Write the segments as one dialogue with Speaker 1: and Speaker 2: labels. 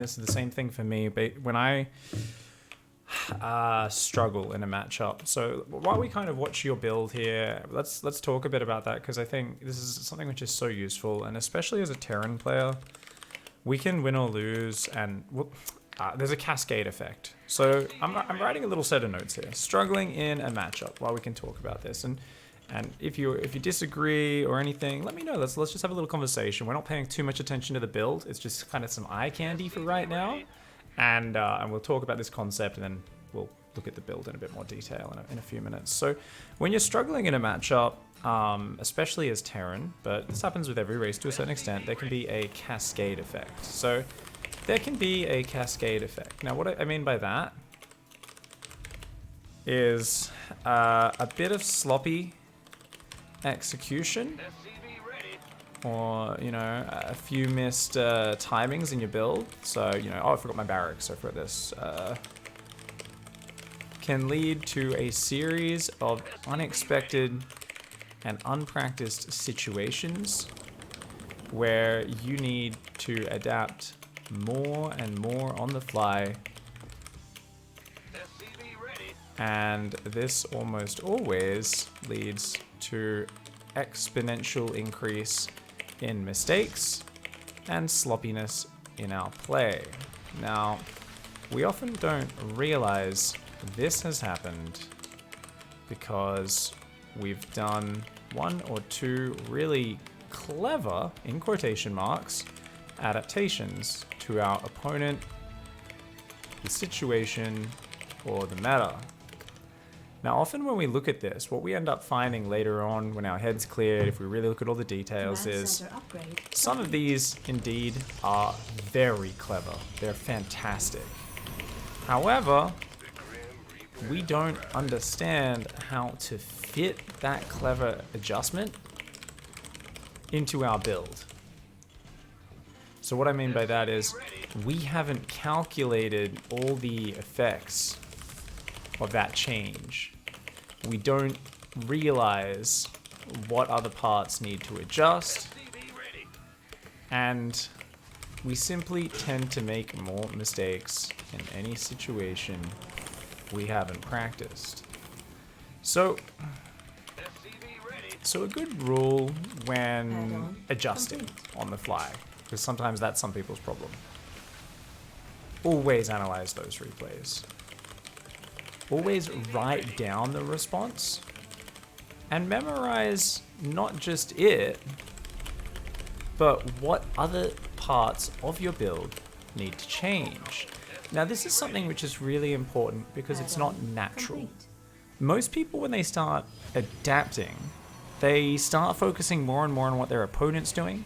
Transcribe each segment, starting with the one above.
Speaker 1: This is the same thing for me, but when I struggle in a matchup. So while we kind of watch your build here, let's talk a bit about that, because I think this is something which is so useful, and especially as a Terran player, we can win or lose, and there's a cascade effect. So I'm writing a little set of notes here. Struggling in a matchup while we can talk about this, and if you disagree or anything, let me know. Let's just have a little conversation. We're not paying too much attention to the build. It's just kind of some eye candy for right now, and we'll talk about this concept, and then we'll look at the build in a bit more detail in a few minutes. So when you're struggling in a matchup, especially as Terran, but this happens with every race to a certain extent, there can be a cascade effect. So there can be a cascade effect. Now what I mean by that is a bit of sloppy execution, or a few missed timings in your build. So oh, I forgot my barracks, so for this can lead to a series of unexpected and unpracticed situations where you need to adapt more and more on the fly, and this almost always leads to exponential increase in mistakes and sloppiness in our play. Now, we often don't realize this has happened because we've done one or two really clever, in quotation marks, adaptations to our opponent, the situation, or the meta. Now, often when we look at this, what we end up finding later on when our head's cleared, if we really look at all the details, is some of these indeed are very clever. They're fantastic. However, we don't understand how to fit that clever adjustment into our build. So what I mean by that is we haven't calculated all the effects of that change. We don't realize what other parts need to adjust, and we simply tend to make more mistakes in any situation we haven't practiced. So a good rule when adjusting on the fly, because sometimes that's some people's problem: always analyze those replays. Always write down the response and memorize not just it, but what other parts of your build need to change. Now, this is something which is really important because it's not natural. Most people, when they start adapting, they start focusing more and more on what their opponent's doing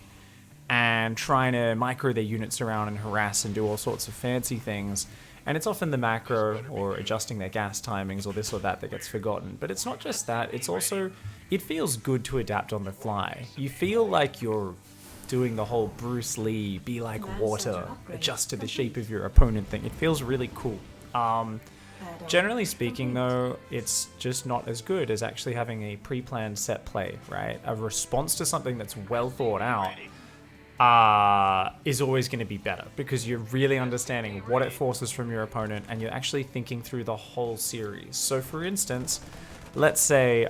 Speaker 1: and trying to micro their units around and harass and do all sorts of fancy things. And it's often the macro or adjusting their gas timings or this or that gets forgotten. But it's not just that, it's also, it feels good to adapt on the fly. You feel like you're doing the whole Bruce Lee, be like water, adjust to the shape of your opponent thing. It feels really cool. Generally speaking though, it's just not as good as actually having a pre-planned set play, right? A response to something that's well thought out is always going to be better, because you're really understanding what it forces from your opponent and you're actually thinking through the whole series. So for instance, let's say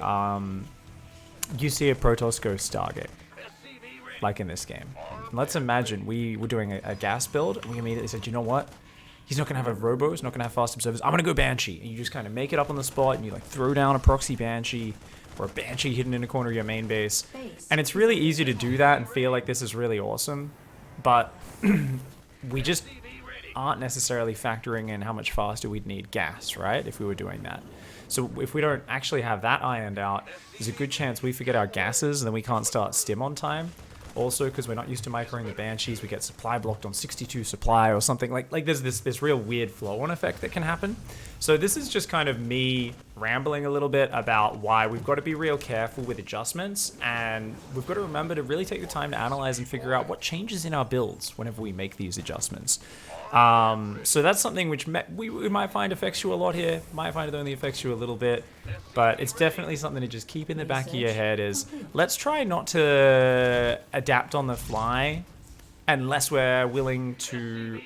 Speaker 1: you see a Protoss go Stargate, like in this game. Let's imagine we were doing a gas build and we immediately said, you know what? He's not going to have a robo, he's not going to have fast observers, I'm going to go Banshee. And you just kind of make it up on the spot and you like throw down a proxy Banshee, or a Banshee hidden in a corner of your main base. And it's really easy to do that and feel like this is really awesome, but we just aren't necessarily factoring in how much faster we'd need gas, right, if we were doing that. So if we don't actually have that ironed out, there's a good chance we forget our gases and then we can't start stim on time. Also, because we're not used to microing the Banshees, we get supply blocked on 62 supply or something. Like there's this real weird flow-on effect that can happen. So this is just kind of me rambling a little bit about why we've got to be real careful with adjustments, and we've got to remember to really take the time to analyze and figure out what changes in our builds whenever we make these adjustments. So that's something which we might find affects you a lot here, might find it only affects you a little bit, but it's definitely something to just keep in the back of your head is, let's try not to adapt on the fly unless we're willing to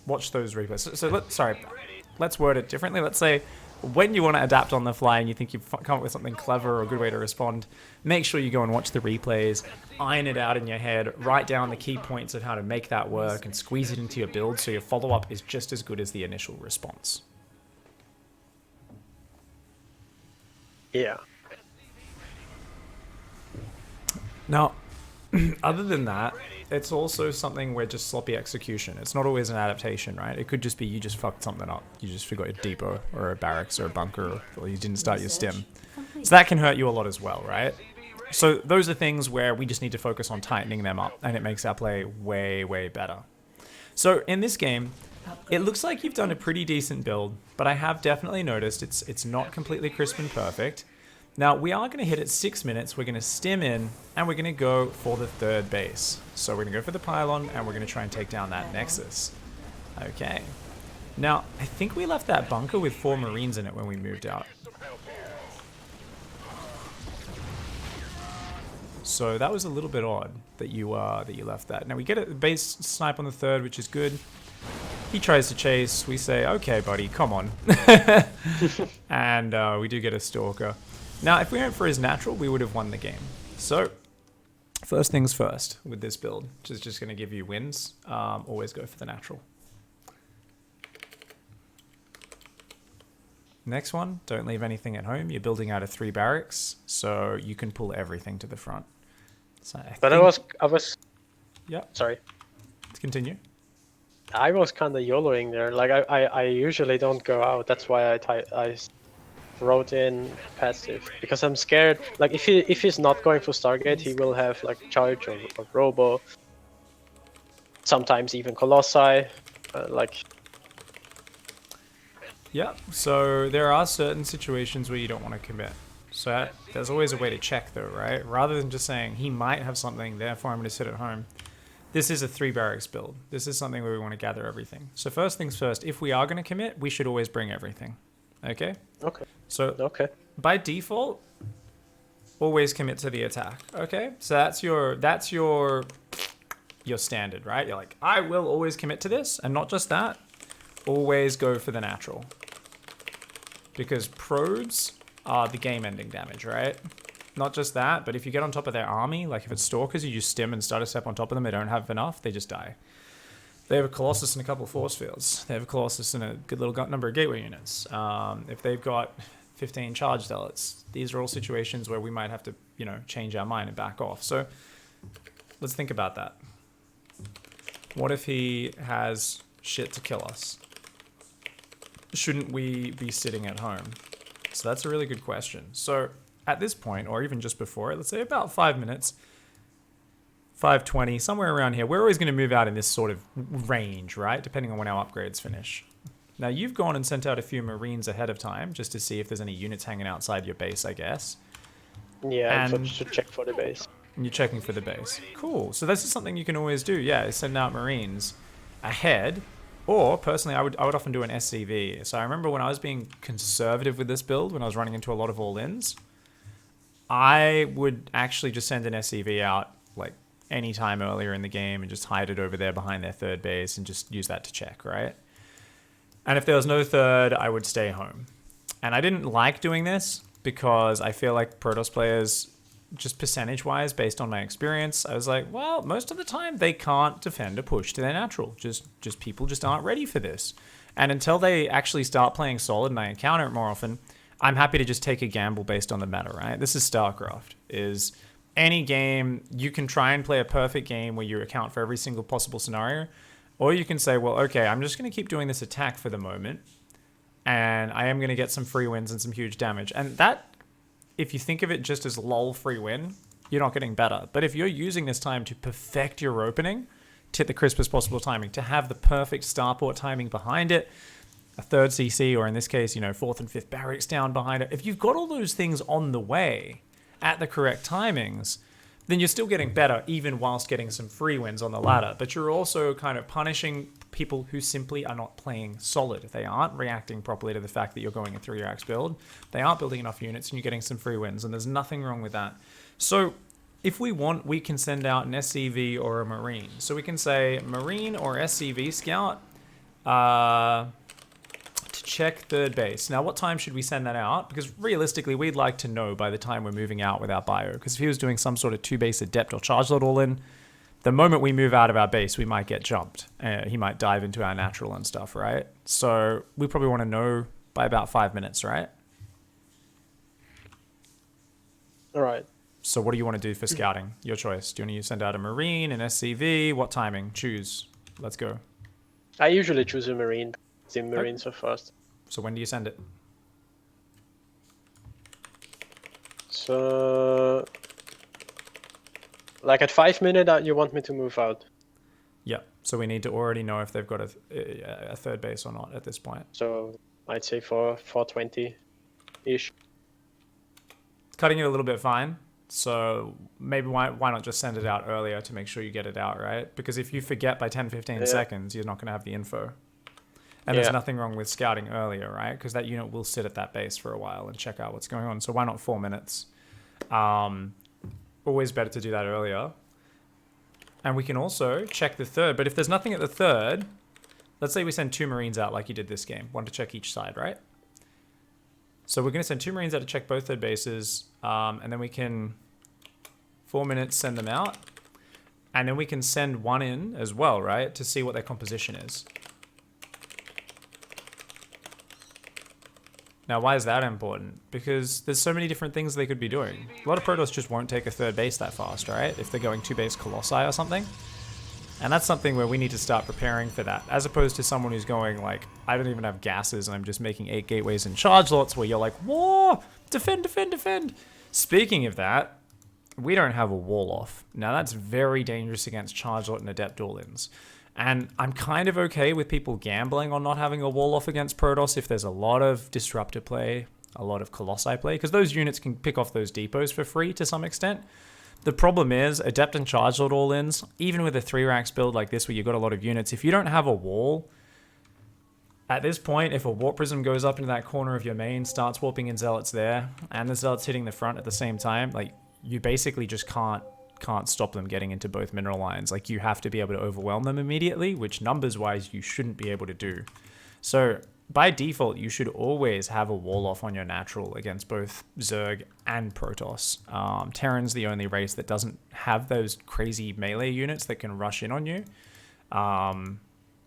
Speaker 1: watch those replays. Let's word it differently. Let's say when you want to adapt on the fly and you think you've come up with something clever or a good way to respond, make sure you go and watch the replays, iron it out in your head, write down the key points of how to make that work, and squeeze it into your build so your follow-up is just as good as the initial response.
Speaker 2: Yeah.
Speaker 1: Now, other than that, it's also something where just sloppy execution. It's not always an adaptation, right? It could just be you just fucked something up. You just forgot your depot or a barracks or a bunker, or you didn't start your stim. So that can hurt you a lot as well, right? So those are things where we just need to focus on tightening them up, and it makes our play way, way better. So in this game, it looks like you've done a pretty decent build, but I have definitely noticed it's not completely crisp and perfect. Now, we are going to hit at 6 minutes, we're going to stim in, and we're going to go for the third base. So we're going to go for the pylon, and we're going to try and take down that nexus. Okay. Now, I think we left that bunker with 4 Marines in it when we moved out. So that was a little bit odd that you left that. Now, we get a base snipe on the third, which is good. He tries to chase. We say, okay, buddy, come on. And we do get a stalker. Now, if we went for his natural, we would have won the game. So, first things first with this build, which is just going to give you wins. Always go for the natural. Next one, don't leave anything at home. You're building out of 3 barracks, so you can pull everything to the front. So
Speaker 2: I was.
Speaker 1: Yeah.
Speaker 2: Sorry.
Speaker 1: Let's continue.
Speaker 2: I was kind of YOLOing there. Like I usually don't go out. That's why I wrote in passive, because I'm scared. Like if he's not going for Stargate, he will have like charge or robo. Sometimes even Colossi.
Speaker 1: Yeah, so there are certain situations where you don't want to commit. So there's always a way to check though, right? Rather than just saying, he might have something, therefore I'm going to sit at home. This is a 3 barracks build. This is something where we want to gather everything. So first things first, if we are going to commit, we should always bring everything. Okay?
Speaker 2: Okay.
Speaker 1: So
Speaker 2: okay.
Speaker 1: By default, always commit to the attack. Okay? So that's your standard, right? You're like, I will always commit to this, and not just that, always go for the natural. Because probes are the game-ending damage, right? Not just that, but if you get on top of their army, like if it's stalkers, you just stim and start a step on top of them, they don't have enough, they just die. They have a Colossus and a couple of force fields. They have a Colossus and a good little number of gateway units. If they've got 15 charge zealots, these are all situations where we might have to, change our mind and back off. So let's think about that. What if he has shit to kill us? Shouldn't we be sitting at home? So that's a really good question. So at this point, or even just before it, let's say about 5 minutes, 5:20, somewhere around here, we're always going to move out in this sort of range, right? Depending on when our upgrades finish. Now, you've gone and sent out a few Marines ahead of time, just to see if there's any units hanging outside your base, I guess.
Speaker 2: Yeah, and to check for the base.
Speaker 1: And you're checking for the base. Cool. So this is something you can always do, yeah, is send out Marines ahead. Or, personally, I would often do an SCV. So I remember when I was being conservative with this build, when I was running into a lot of all-ins, I would actually just send an SCV out, like, any time earlier in the game and just hide it over there behind their third base and just use that to check, right? And if there was no third, I would stay home. And I didn't like doing this because I feel like Protoss players, just percentage-wise, based on my experience, I was like, well, most of the time they can't defend a push to their natural. Just people just aren't ready for this. And until they actually start playing solid and I encounter it more often, I'm happy to just take a gamble based on the meta, right? This is StarCraft. Is any game, you can try and play a perfect game where you account for every single possible scenario, or you can say, well, okay, I'm just going to keep doing this attack for the moment, and I am going to get some free wins and some huge damage. And that, if you think of it just as lol free win, you're not getting better. But if you're using this time to perfect your opening, to hit the crispest possible timing, to have the perfect starport timing behind it, a third CC, or in this case, 4th and 5th barracks down behind it, if you've got all those things on the way at the correct timings, then you're still getting better even whilst getting some free wins on the ladder. But you're also kind of punishing people who simply are not playing solid. They aren't reacting properly to the fact that you're going a 3-axe build. They aren't building enough units and you're getting some free wins, and there's nothing wrong with that. So if we want, we can send out an SCV or a Marine. So we can say Marine or SCV Scout, To check third base. Now, what time should we send that out? Because realistically, we'd like to know by the time we're moving out with our bio. Because if he was doing some sort of 2-base adept or charge load all in, the moment we move out of our base, we might get jumped. He might dive into our natural and stuff, right? So we probably want to know by about 5 minutes, right?
Speaker 2: All right.
Speaker 1: So what do you want to do for scouting? Your choice. Do you want to send out a Marine, an SCV? What timing? Choose. Let's go.
Speaker 2: I usually choose a Marine. The Marines are fast.
Speaker 1: So when do you send it?
Speaker 2: So, like at 5 minutes, you want me to move out.
Speaker 1: Yeah. So we need to already know if they've got a third base or not at this point.
Speaker 2: So I'd say for 4:20-ish.
Speaker 1: Cutting it a little bit fine. So maybe why not just send it out earlier to make sure you get it out, right? Because if you forget by 10, 15 seconds, you're not going to have the info. And there's nothing wrong with scouting earlier, right? Because that unit will sit at that base for a while and check out what's going on. So why not 4 minutes? Always better to do that earlier. And we can also check the third. But if there's nothing at the third, let's say we send 2 Marines out like you did this game. One to check each side, right? So we're going to send 2 Marines out to check both third bases. And then we can, 4 minutes, send them out. And then we can send one in as well, right? To see what their composition is. Now, why is that important? Because there's so many different things they could be doing. A lot of Protoss just won't take a third base that fast, right? If they're going 2-base Colossi or something. And that's something where we need to start preparing for that. As opposed to someone who's going like, I don't even have gases and I'm just making 8 gateways and charge lots where you're like, whoa, defend, defend, defend. Speaking of that, we don't have a wall off. Now that's very dangerous against charge lot and adept all-ins. And I'm kind of okay with people gambling on not having a wall off against Protoss if there's a lot of disruptor play, a lot of Colossi play, because those units can pick off those depots for free to some extent. The problem is, adept and charge lord all-ins, even with a 3-racks build like this where you've got a lot of units, if you don't have a wall, at this point, if a warp prism goes up into that corner of your main, starts warping in zealots there, and the zealots hitting the front at the same time, like, you basically just can't stop them getting into both mineral lines. Like, you have to be able to overwhelm them immediately, which numbers wise you shouldn't be able to do. So by default, you should always have a wall off on your natural against both Zerg and Protoss. Terran's the only race that doesn't have those crazy melee units that can rush in on you.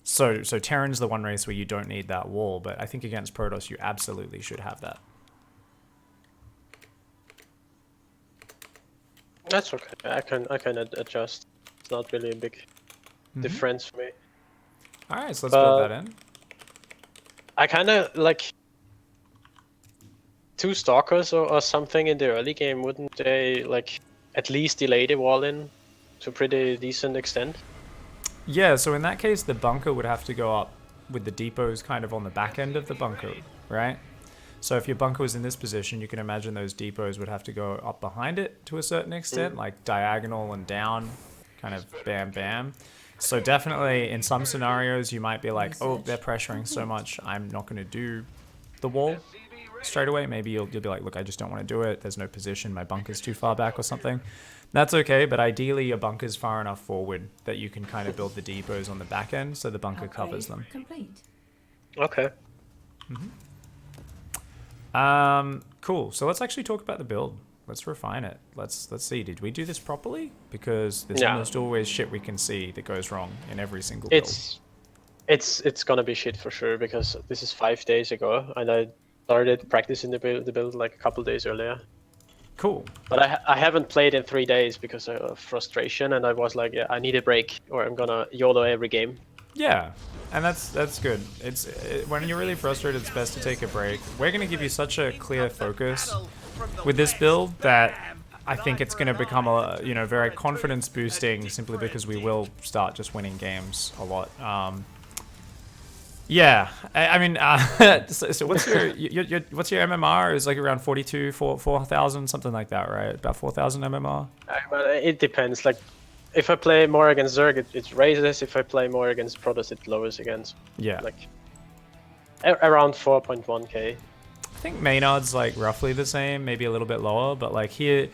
Speaker 1: So Terran's the one race where you don't need that wall, but I think against Protoss you absolutely should have that.
Speaker 2: That's okay. I can adjust. It's not really a big difference for me.
Speaker 1: All right, so let's build that in.
Speaker 2: I kind of like 2 stalkers or something in the early game. Wouldn't they like at least delay the wall in to a pretty decent extent?
Speaker 1: Yeah. So in that case, the bunker would have to go up with the depots kind of on the back end of the bunker, right? So if your bunker was in this position, you can imagine those depots would have to go up behind it to a certain extent, like diagonal and down, kind of bam, bam. So definitely in some scenarios, you might be like, oh, they're pressuring so much, I'm not going to do the wall straight away. Maybe you'll be like, look, I just don't want to do it. There's no position. My bunker's too far back or something. That's okay, but ideally your bunker's far enough forward that you can kind of build the depots on the back end so the bunker covers them.
Speaker 3: Complete.
Speaker 2: Okay.
Speaker 1: Cool. So let's actually talk about the build. Let's refine it. Let's see. Did we do this properly? Because there's almost always shit we can see that goes wrong in every single build.
Speaker 2: It's gonna be shit for sure because this is 5 days ago and I started practicing the build like a couple days earlier.
Speaker 1: Cool.
Speaker 2: But I haven't played in 3 days because of frustration, and I was like, yeah, I need a break or I'm gonna YOLO every game.
Speaker 1: Yeah, and that's good. When you're really frustrated, it's best to take a break. We're gonna give you such a clear focus with this build that I think it's gonna become a very confidence boosting simply because we will start just winning games a lot. Yeah, I mean, so what's your MMR? Is like around 42, 4,000, something like that, right? About 4,000 MMR.
Speaker 2: But it depends. Like, if I play more against Zerg, it raises. If I play more against Protoss, it lowers again.
Speaker 1: Yeah.
Speaker 2: Like around 4.1k.
Speaker 1: I think Maynard's like roughly the same, maybe a little bit lower, but like he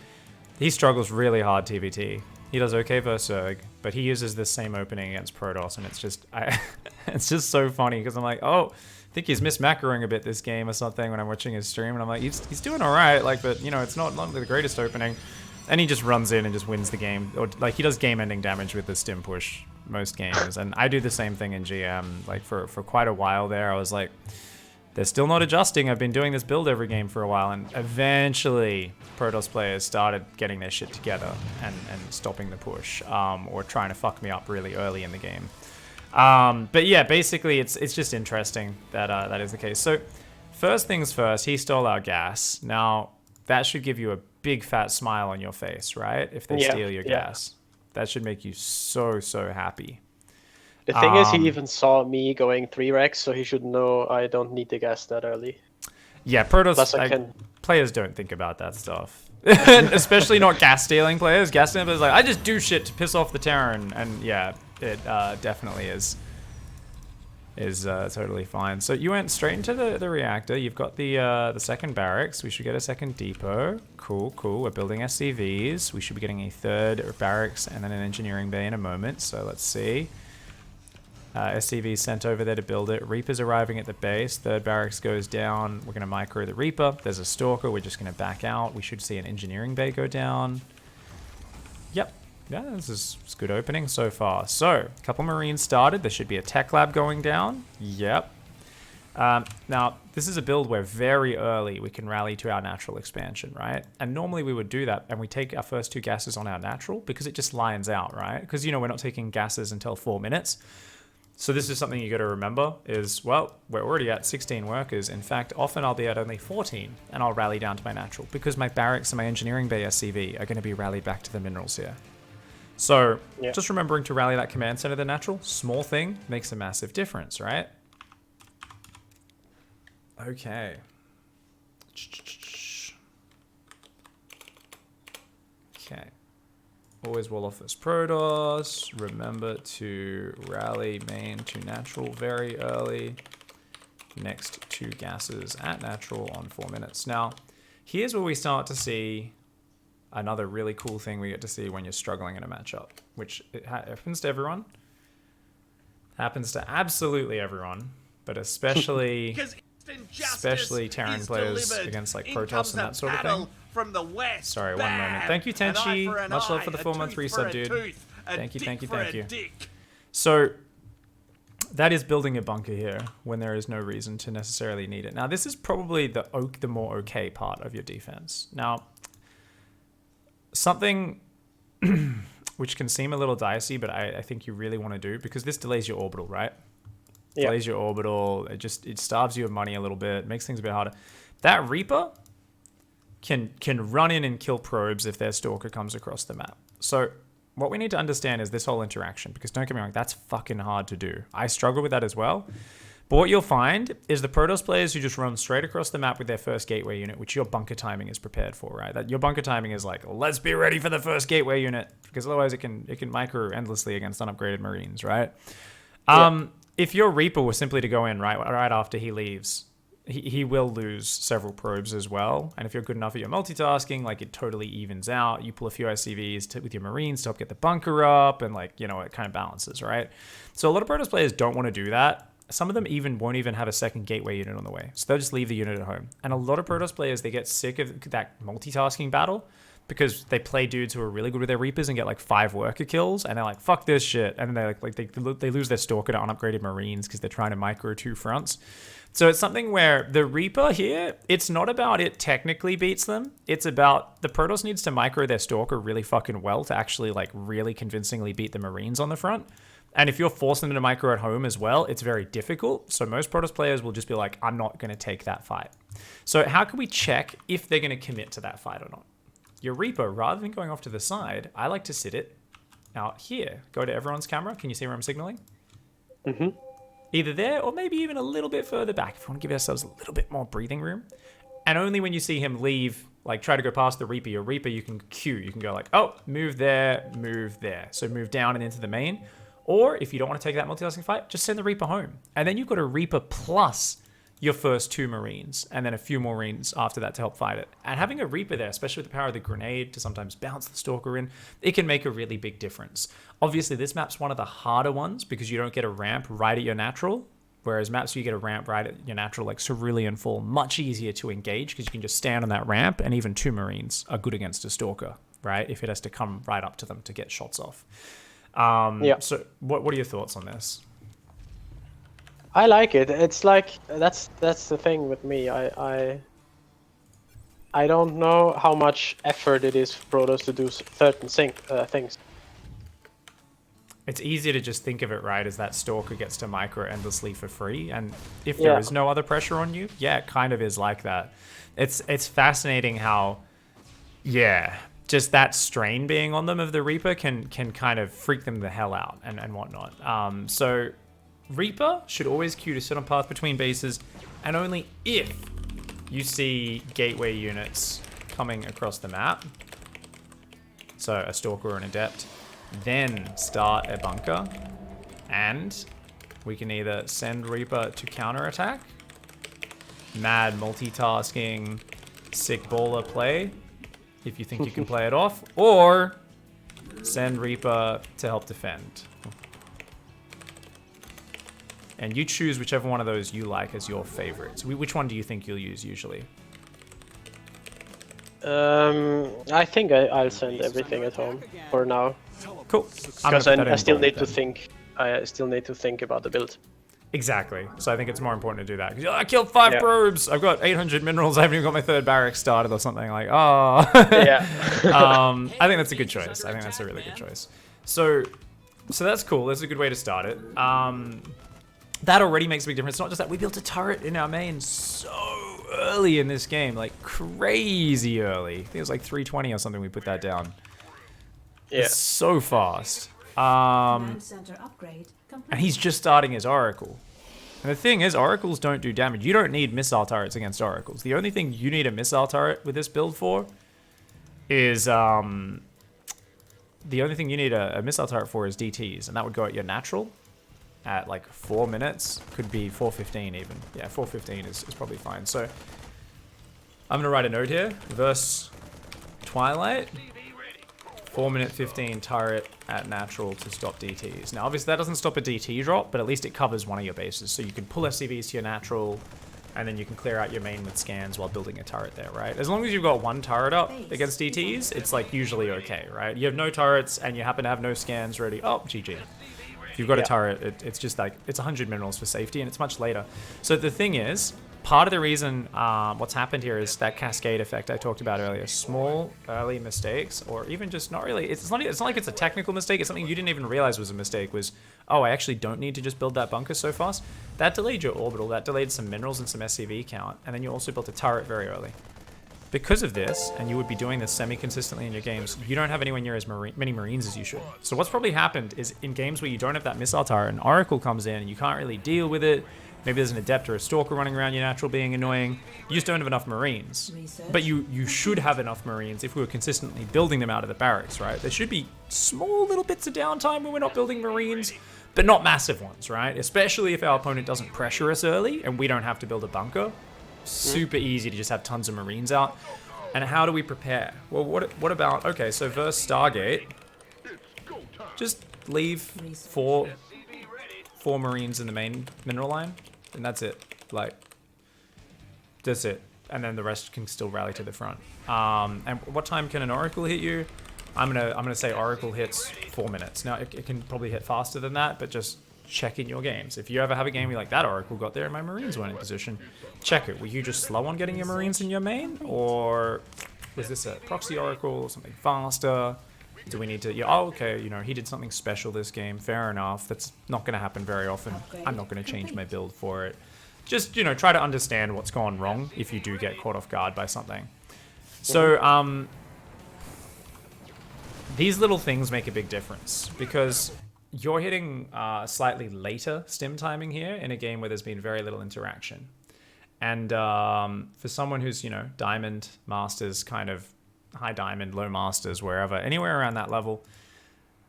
Speaker 1: struggles really hard TvT. He does okay versus Zerg, but he uses the same opening against Protoss, and it's just it's just so funny because I'm like, oh, I think he's mismacroing a bit this game or something when I'm watching his stream, and I'm like, he's doing all right, like, but you know, it's not the greatest opening, and he just runs in and just wins the game, or like he does game-ending damage with the stim push most games, and I do the same thing in GM. Like for quite a while there, I was like, they're still not adjusting. I've been doing this build every game for a while, and eventually Protoss players started getting their shit together and stopping the push, or trying to fuck me up really early in the game. But yeah, basically it's just interesting that that is the case. So first things first, he stole our gas. Now that should give you a big fat smile on your face, right? If they steal your gas, that should make you so happy.
Speaker 2: The thing is, he even saw me going 3-Rex, so he should know I don't need the gas that early.
Speaker 1: Yeah, Protoss players don't think about that stuff. Especially not gas stealing players. Gas stealing players are like, I just do shit to piss off the Terran, and yeah, it definitely is totally fine. So you went straight into the reactor. You've got the second barracks. We should get a second depot. Cool. We're building SCVs. We should be getting a third barracks and then an engineering bay in a moment. So let's see. SCV sent over there to build it. Reaper's arriving at the base. Third barracks goes down. We're going to micro the Reaper. There's a Stalker. We're just going to back out. We should see an engineering bay go down. Yep. Yeah, this is a good opening so far. So, a couple Marines started. There should be a tech lab going down. Yep. Now, this is a build where very early we can rally to our natural expansion, right? And normally we would do that and we take our first 2 gases on our natural because it just lines out, right? Because, you know, we're not taking gases until 4 minutes. So this is something you got to remember is, well, we're already at 16 workers. In fact, often I'll be at only 14 and I'll rally down to my natural because my barracks and my engineering bay SCV are going to be rallied back to the minerals here. So just remembering to rally that command center to the natural, small thing, makes a massive difference, right? Okay. Okay. Always wall off this Protoss. Remember to rally main to natural very early. Next 2 gases at natural on 4 minutes. Now, here's where we start to see another really cool thing we get to see when you're struggling in a matchup, which it happens to everyone. Happens to absolutely everyone, but especially Terran players against like Protoss and that sort of thing.
Speaker 3: From the west.
Speaker 1: Sorry, 1 moment. Thank you, Tenchi. Much love for the 4-month resub, dude. Thank you. So that is building a bunker here when there is no reason to necessarily need it. Now, this is probably the more okay part of your defense. Now, something which can seem a little dicey, but I think you really want to do, because this delays your orbital, right?
Speaker 2: Yeah.
Speaker 1: Delays your orbital. It starves you of money a little bit, makes things a bit harder. That Reaper can run in and kill probes if their Stalker comes across the map. So what we need to understand is this whole interaction, because don't get me wrong, that's fucking hard to do. I struggle with that as well. But what you'll find is the Protoss players who just run straight across the map with their first gateway unit, which your bunker timing is prepared for, right? That your bunker timing is like, let's be ready for the first gateway unit, because otherwise it can micro endlessly against unupgraded Marines, right? If your Reaper was simply to go in right after he leaves, he will lose several probes as well. And if you're good enough at your multitasking, like it totally evens out. You pull a few SCVs with your Marines to help get the bunker up, and like, you know, it kind of balances, right? So a lot of Protoss players don't want to do that. Some of them won't even have a second gateway unit on the way. So they'll just leave the unit at home. And a lot of Protoss players, they get sick of that multitasking battle because they play dudes who are really good with their Reapers and get like 5 worker kills, and they're like, fuck this shit. And then they lose their Stalker to unupgraded Marines because they're trying to micro 2 fronts. So it's something where the Reaper here, it's not about it technically beats them. It's about the Protoss needs to micro their Stalker really fucking well to actually like really convincingly beat the Marines on the front. And if you're forcing them to micro at home as well, it's very difficult. So most Protoss players will just be like, I'm not going to take that fight. So how can we check if they're going to commit to that fight or not? Your Reaper, rather than going off to the side, I like to sit it out here. Go to everyone's camera. Can you see where I'm signaling?
Speaker 2: Mm-hmm.
Speaker 1: Either there or maybe even a little bit further back if we want to give ourselves a little bit more breathing room. And only when you see him leave, like try to go past the Reaper, your Reaper, you can queue. You can go like, oh, move there, move there. So move down and into the main. Or if you don't want to take that multitasking fight, just send the Reaper home. And then you've got a Reaper plus your first 2 Marines, and then a few more Marines after that to help fight it. And having a Reaper there, especially with the power of the grenade to sometimes bounce the Stalker in, it can make a really big difference. Obviously, this map's one of the harder ones because you don't get a ramp right at your natural, whereas maps where you get a ramp right at your natural, like Cerulean Fall, much easier to engage because you can just stand on that ramp, and even 2 Marines are good against a Stalker, right? If it has to come right up to them to get shots off. So what are your thoughts on this?
Speaker 2: I like it. It's like that's the thing with me. I don't know how much effort it is for Protoss to do certain things.
Speaker 1: It's easier to just think of it, right, as that Stalker gets to micro endlessly for free, and if there is no other pressure on you, yeah, it kind of is like that. It's fascinating how, just that strain being on them of the Reaper can kind of freak them the hell out and whatnot. So Reaper should always queue to sit on path between bases, and only if you see gateway units coming across the map, so a Stalker or an Adept, then start a bunker, and we can either send Reaper to counterattack, mad multitasking, sick baller play, if you think you can play it off, or send Reaper to help defend. And you choose whichever one of those you like as your favorites. Which one do you think you'll use usually?
Speaker 2: I think I'll send everything at home for now.
Speaker 1: Cool.
Speaker 2: Because I still need to think. I still need to think about the build.
Speaker 1: Exactly. So I think it's more important to do that. I killed 5 probes. I've got 800 minerals. I haven't even got my 3rd barrack started or something. Like, oh.
Speaker 2: Yeah.
Speaker 1: I think that's a good choice. I think that's a really good choice. So that's cool. That's a good way to start it. That already makes a big difference. It's not just that we built a turret in our main so early in this game, like crazy early. I think it was like 320 or something we put that down.
Speaker 2: Yeah.
Speaker 1: It's so fast. And he's just starting his Oracle. And the thing is, Oracles don't do damage. You don't need missile turrets against Oracles. The only thing you need a missile turret with this build for is the only thing you need a missile turret for is DTs, and that would go at your natural at like 4 minutes. Could be 4:15 even. Yeah, 4:15 is probably fine. So I'm gonna write a note here. Verse Twilight. 4-minute 15 turret at natural to stop DTs. Now, obviously, that doesn't stop a DT drop, but at least it covers one of your bases. So you can pull SCVs to your natural, and then you can clear out your main with scans while building a turret there, right? As long as you've got 1 turret up against DTs, it's like usually okay, right? You have no turrets, and you happen to have no scans ready. Oh, GG. If you've got a turret, it's just like, it's 100 minerals for safety, and it's much later. So the thing is, part of the reason what's happened here is that cascade effect I talked about earlier. Small early mistakes, or even just not really. It's not like it's a technical mistake. It's something you didn't even realize was a mistake. Was, oh, I actually don't need to just build that bunker so fast. That delayed your orbital. That delayed some minerals and some SCV count, and then you also built a turret very early. Because of this, and you would be doing this semi-consistently in your games, you don't have anywhere near as many Marines as you should. So what's probably happened is in games where you don't have that missile turret, an Oracle comes in and you can't really deal with it. Maybe there's an Adept or a Stalker running around your natural being annoying. You just don't have enough Marines. But you should have enough Marines if we were consistently building them out of the barracks, right? There should be small little bits of downtime when we're not building Marines, but not massive ones, right? Especially if our opponent doesn't pressure us early and we don't have to build a bunker. Super easy to just have tons of Marines out. And how do we prepare? Well, what about, okay, so versus Stargate, just leave four Marines in the main mineral line, and that's it. Like, that's it. And then the rest can still rally to the front. And what time can an Oracle hit you? I'm gonna say Oracle hits 4 minutes. Now it can probably hit faster than that, but just check in your games. If you ever have a game where like that Oracle got there and my Marines weren't in position, check it. Were you just slow on getting your Marines in your main, or was this a proxy Oracle or something faster? Do we need to, yeah, oh, okay, you know, he did something special this game, fair enough. That's not going to happen very often. I'm not going to change my build for it. Just, you know, try to understand what's gone wrong if you do get caught off guard by something. So, these little things make a big difference because you're hitting slightly later stim timing here in a game where there's been very little interaction. And for someone who's, you know, Diamond, Masters, kind of high Diamond, low Masters, wherever, anywhere around that level,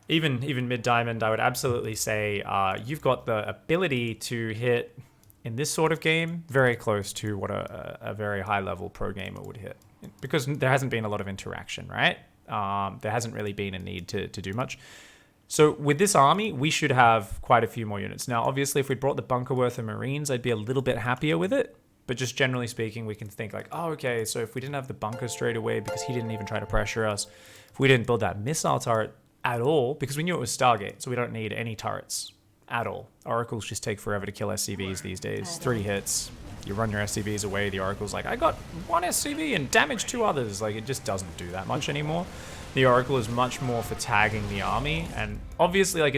Speaker 1: even mid Diamond, I would absolutely say you've got the ability to hit in this sort of game, very close to what a very high-level pro gamer would hit. Because there hasn't been a lot of interaction, right? There hasn't really been a need to do much. So with this army, we should have quite a few more units. Now, obviously, if we brought the bunker worth of Marines, I'd be a little bit happier with it. But just generally speaking, we can think like, oh, okay, so if we didn't have the bunker straight away because he didn't even try to pressure us, if we didn't build that missile turret at all, because we knew it was Stargate, so we don't need any turrets at all. Oracles just take forever to kill SCVs these days. 3 hits, you run your SCVs away, the Oracle's like, I got 1 SCV and damaged 2 others. Like, it just doesn't do that much anymore. The Oracle is much more for tagging the army, and obviously, like,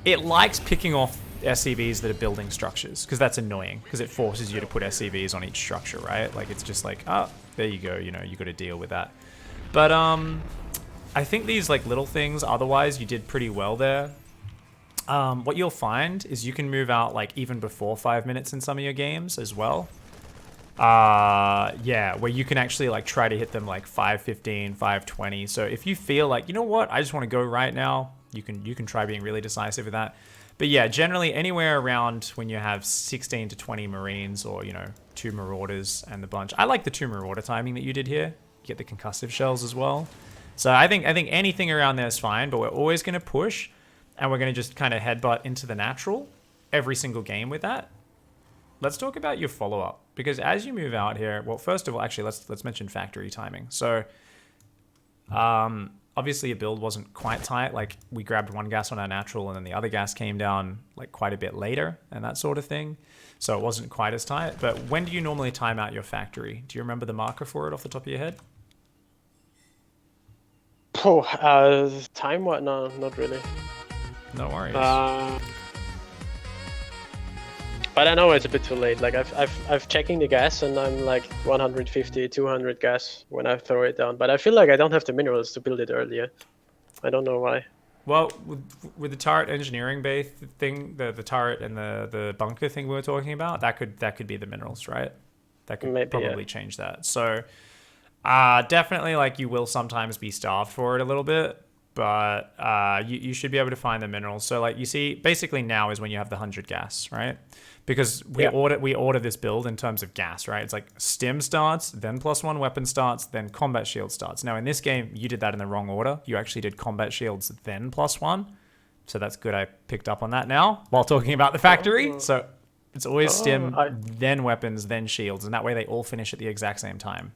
Speaker 1: it likes picking off SCVs that are building structures, because that's annoying, because it forces you to put SCVs on each structure, right? Like, it's just like, oh, there you go, you know, you got to deal with that. But I think these like little things, otherwise you did pretty well there. What you'll find is you can move out like even before 5 minutes in some of your games as well. Yeah, where you can actually like try to hit them like 5:15, 5:20. So if you feel like, you know what, I just want to go right now, you can try being really decisive with that. But yeah, generally anywhere around when you have 16 to 20 Marines, or, you know, 2 Marauders and the bunch. I like the 2 Marauder timing that you did here. You get the concussive shells as well. So I think anything around there is fine, but we're always going to push, and we're going to just kind of headbutt into the natural every single game with that. Let's talk about your follow-up, because as you move out here, well, first of all, actually, let's mention factory timing. So obviously your build wasn't quite tight. Like, we grabbed 1 gas on our natural, and then the other gas came down like quite a bit later and that sort of thing. So it wasn't quite as tight. But when do you normally time out your factory? Do you remember the marker for it off the top of your head?
Speaker 2: Oh, time what? No, not really.
Speaker 1: No worries.
Speaker 2: But I know it's a bit too late. Like I've checking the gas, and I'm like 150, 200 gas when I throw it down. But I feel like I don't have the minerals to build it earlier. I don't know why.
Speaker 1: Well, with the turret engineering base thing, the turret and the bunker thing we were talking about, that could be the minerals, right? That could maybe, probably change that. So definitely, like, you will sometimes be starved for it a little bit, but you should be able to find the minerals. So like, you see, basically now is when you have the 100 gas, right? Because we order this build in terms of gas, right? It's like stim starts, then +1 weapon starts, then combat shield starts. Now in this game, you did that in the wrong order. You actually did combat shields, then +1. So that's good. I picked up on that now while talking about the factory. So it's always stim, then weapons, then shields. And that way they all finish at the exact same time.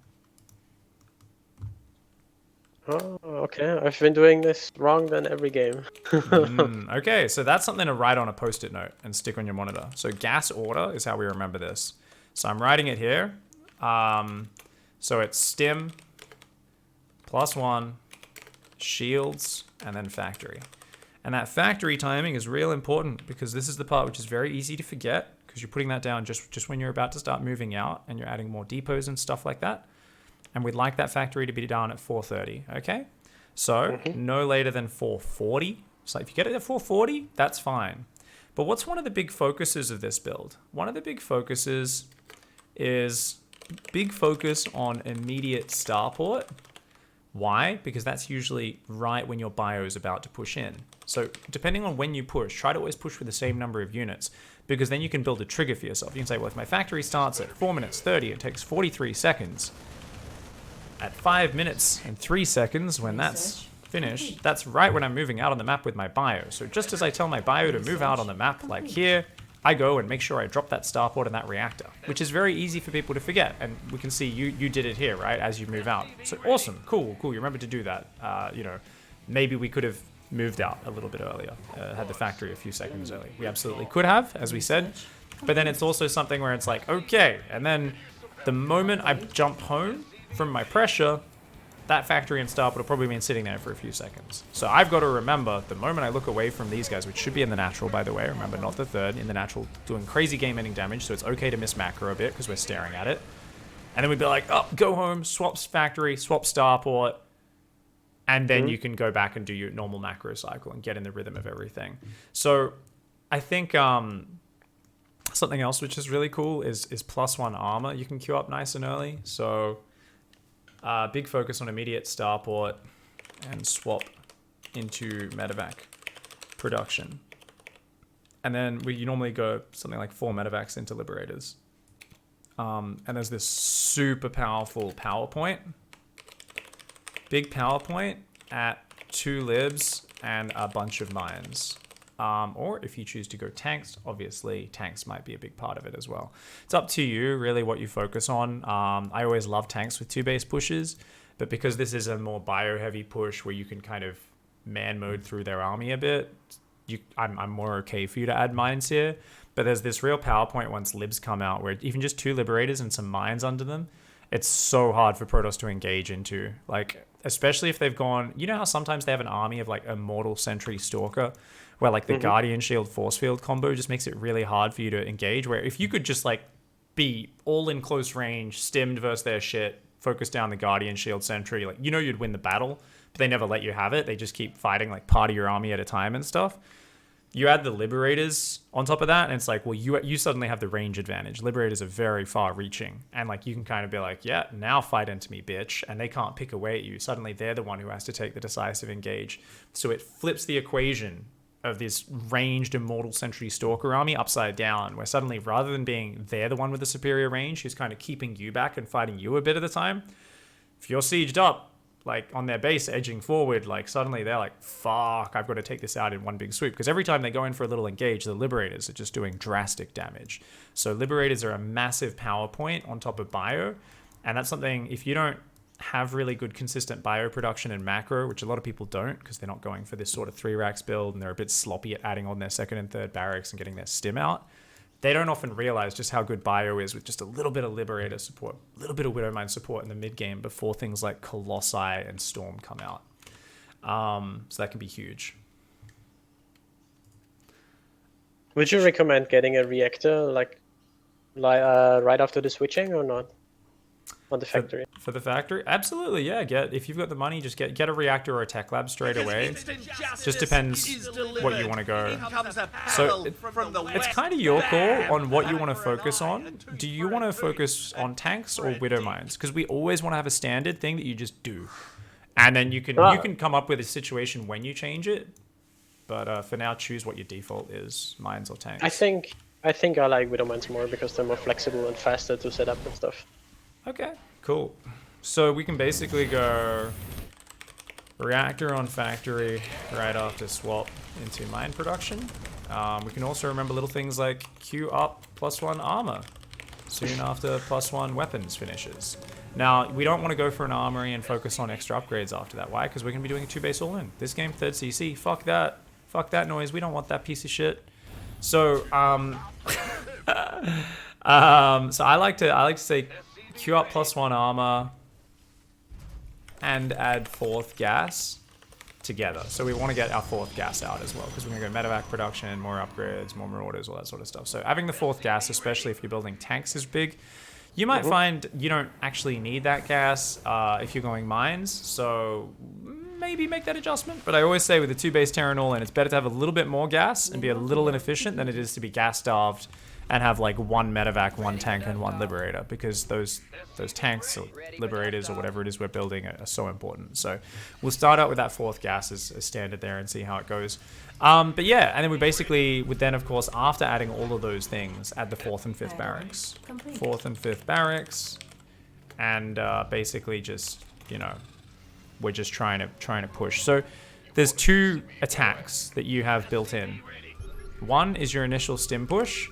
Speaker 2: Oh, okay. I've been doing this wrong then every game.
Speaker 1: Okay, so that's something to write on a post-it note and stick on your monitor. So gas order is how we remember this. So I'm writing it here. So it's stim, +1, shields, and then factory. And that factory timing is real important, because this is the part which is very easy to forget, because you're putting that down just when you're about to start moving out and you're adding more depots and stuff like that. And we'd like that factory to be down at 4:30, okay? So no later than 4:40. So if you get it at 4:40, that's fine. But what's one of the big focuses of this build? One of the big focuses is big focus on immediate starport. Why? Because that's usually right when your bio is about to push in. So depending on when you push, try to always push with the same number of units, because then you can build a trigger for yourself. You can say, well, if my factory starts at 4 minutes 30, it takes 43 seconds. At 5 minutes and 3 seconds, when that's finished, that's right when I'm moving out on the map with my bio. So just as I tell my bio to move out on the map, like here, I go and make sure I drop that starport in that reactor, which is very easy for people to forget. And we can see you did it here, right, as you move out. So awesome, cool, you remember to do that. You know, maybe we could have moved out a little bit earlier, had the factory a few seconds early. We absolutely could have, as we said. But then it's also something where it's like, okay, and then the moment I jump home from my pressure, that factory and starport will probably been sitting there for a few seconds. So I've got to remember, the moment I look away from these guys, which should be in the natural, by the way, remember, not the third, in the natural, doing crazy game-ending damage, so it's okay to miss macro a bit because we're staring at it. And then we'd be like, oh, go home, swap factory, swap starport, and then you can go back and do your normal macro cycle and get in the rhythm of everything. So I think something else which is really cool is +1 armor you can queue up nice and early. So big focus on immediate starport and swap into medevac production. And then you normally go something like 4 medevacs into Liberators. And there's this super powerful power point. Big power point at 2 libs and a bunch of mines. Or if you choose to go tanks, obviously tanks might be a big part of it as well. It's up to you really what you focus on. I always love tanks with 2 base pushes, but because this is a more bio heavy push where you can kind of man mode through their army a bit, I'm more okay for you to add mines here. But there's this real power point once libs come out where even just 2 Liberators and some mines under them, it's so hard for Protoss to engage into. Like, especially if they've gone, you know how sometimes they have an army of like Immortal Sentry Stalker, where like the Guardian Shield Force Field combo just makes it really hard for you to engage, where if you could just like be all in close range, stimmed versus their shit, focus down the Guardian Shield Sentry, like, you know, you'd win the battle, but they never let you have it. They just keep fighting like part of your army at a time and stuff. You add the Liberators on top of that, and it's like, well, you suddenly have the range advantage. Liberators are very far reaching, and like you can kind of be like, yeah, now fight into me, bitch, and they can't pick away at you. Suddenly they're the one who has to take the decisive engage. So it flips the equation of this ranged Immortal Sentry Stalker army upside down, where suddenly rather than being they're the one with the superior range who's kind of keeping you back and fighting you a bit at a time, if you're sieged up, like on their base edging forward, like suddenly they're like, fuck, I've got to take this out in one big swoop. Because every time they go in for a little engage, the Liberators are just doing drastic damage. So Liberators are a massive power point on top of bio. And that's something, if you don't have really good consistent bio production and macro, which a lot of people don't because they're not going for this sort of 3 racks build and they're a bit sloppy at adding on their 2nd and 3rd barracks and getting their stim out, they don't often realize just how good bio is with just a little bit of Liberator support, a little bit of Widowmine support in the mid game before things like Colossi and Storm come out. So that can be huge.
Speaker 2: Would you recommend getting a reactor like right after the switching or not? On the factory.
Speaker 1: For the factory? Absolutely, yeah. If you've got the money, just get a reactor or a tech lab straight away. Just depends what you want to go. So it's kind of your call on what you want to focus on. Do you want to focus on tanks or widow mines? Because we always want to have a standard thing that you just do. And then you can come up with a situation when you change it. But for now, choose what your default is, mines or tanks.
Speaker 2: I think I like widow mines more because they're more flexible and faster to set up and stuff.
Speaker 1: Okay, cool. So we can basically go reactor on factory right after swap into mine production. We can also remember little things like Q up +1 armor soon after +1 weapons finishes. Now, we don't want to go for an armory and focus on extra upgrades after that. Why? Because we're going to be doing a 2-base all-in. This game, 3rd CC. Fuck that. Fuck that noise. We don't want that piece of shit. So, so I like to say Q up +1 armor and add 4th gas together. So we want to get our 4th gas out as well because we're going to go medevac production, more upgrades, more marauders, all that sort of stuff. So having the 4th gas, especially if you're building tanks, is big. You might find you don't actually need that gas if you're going mines. So maybe make that adjustment. But I always say with the 2-base Terran all-in, it's better to have a little bit more gas and be a little inefficient than it is to be gas starved and have like 1 medevac, 1 tank, and 1 Liberator, because those tanks or Liberators or whatever it is we're building are so important. So we'll start out with that 4th gas as standard there and see how it goes. But yeah, and then we basically would then, of course, after adding all of those things, add the 4th and 5th barracks. 4th and 5th barracks, and basically just, you know, we're just trying to push. So there's 2 attacks that you have built in. One is your initial stim push,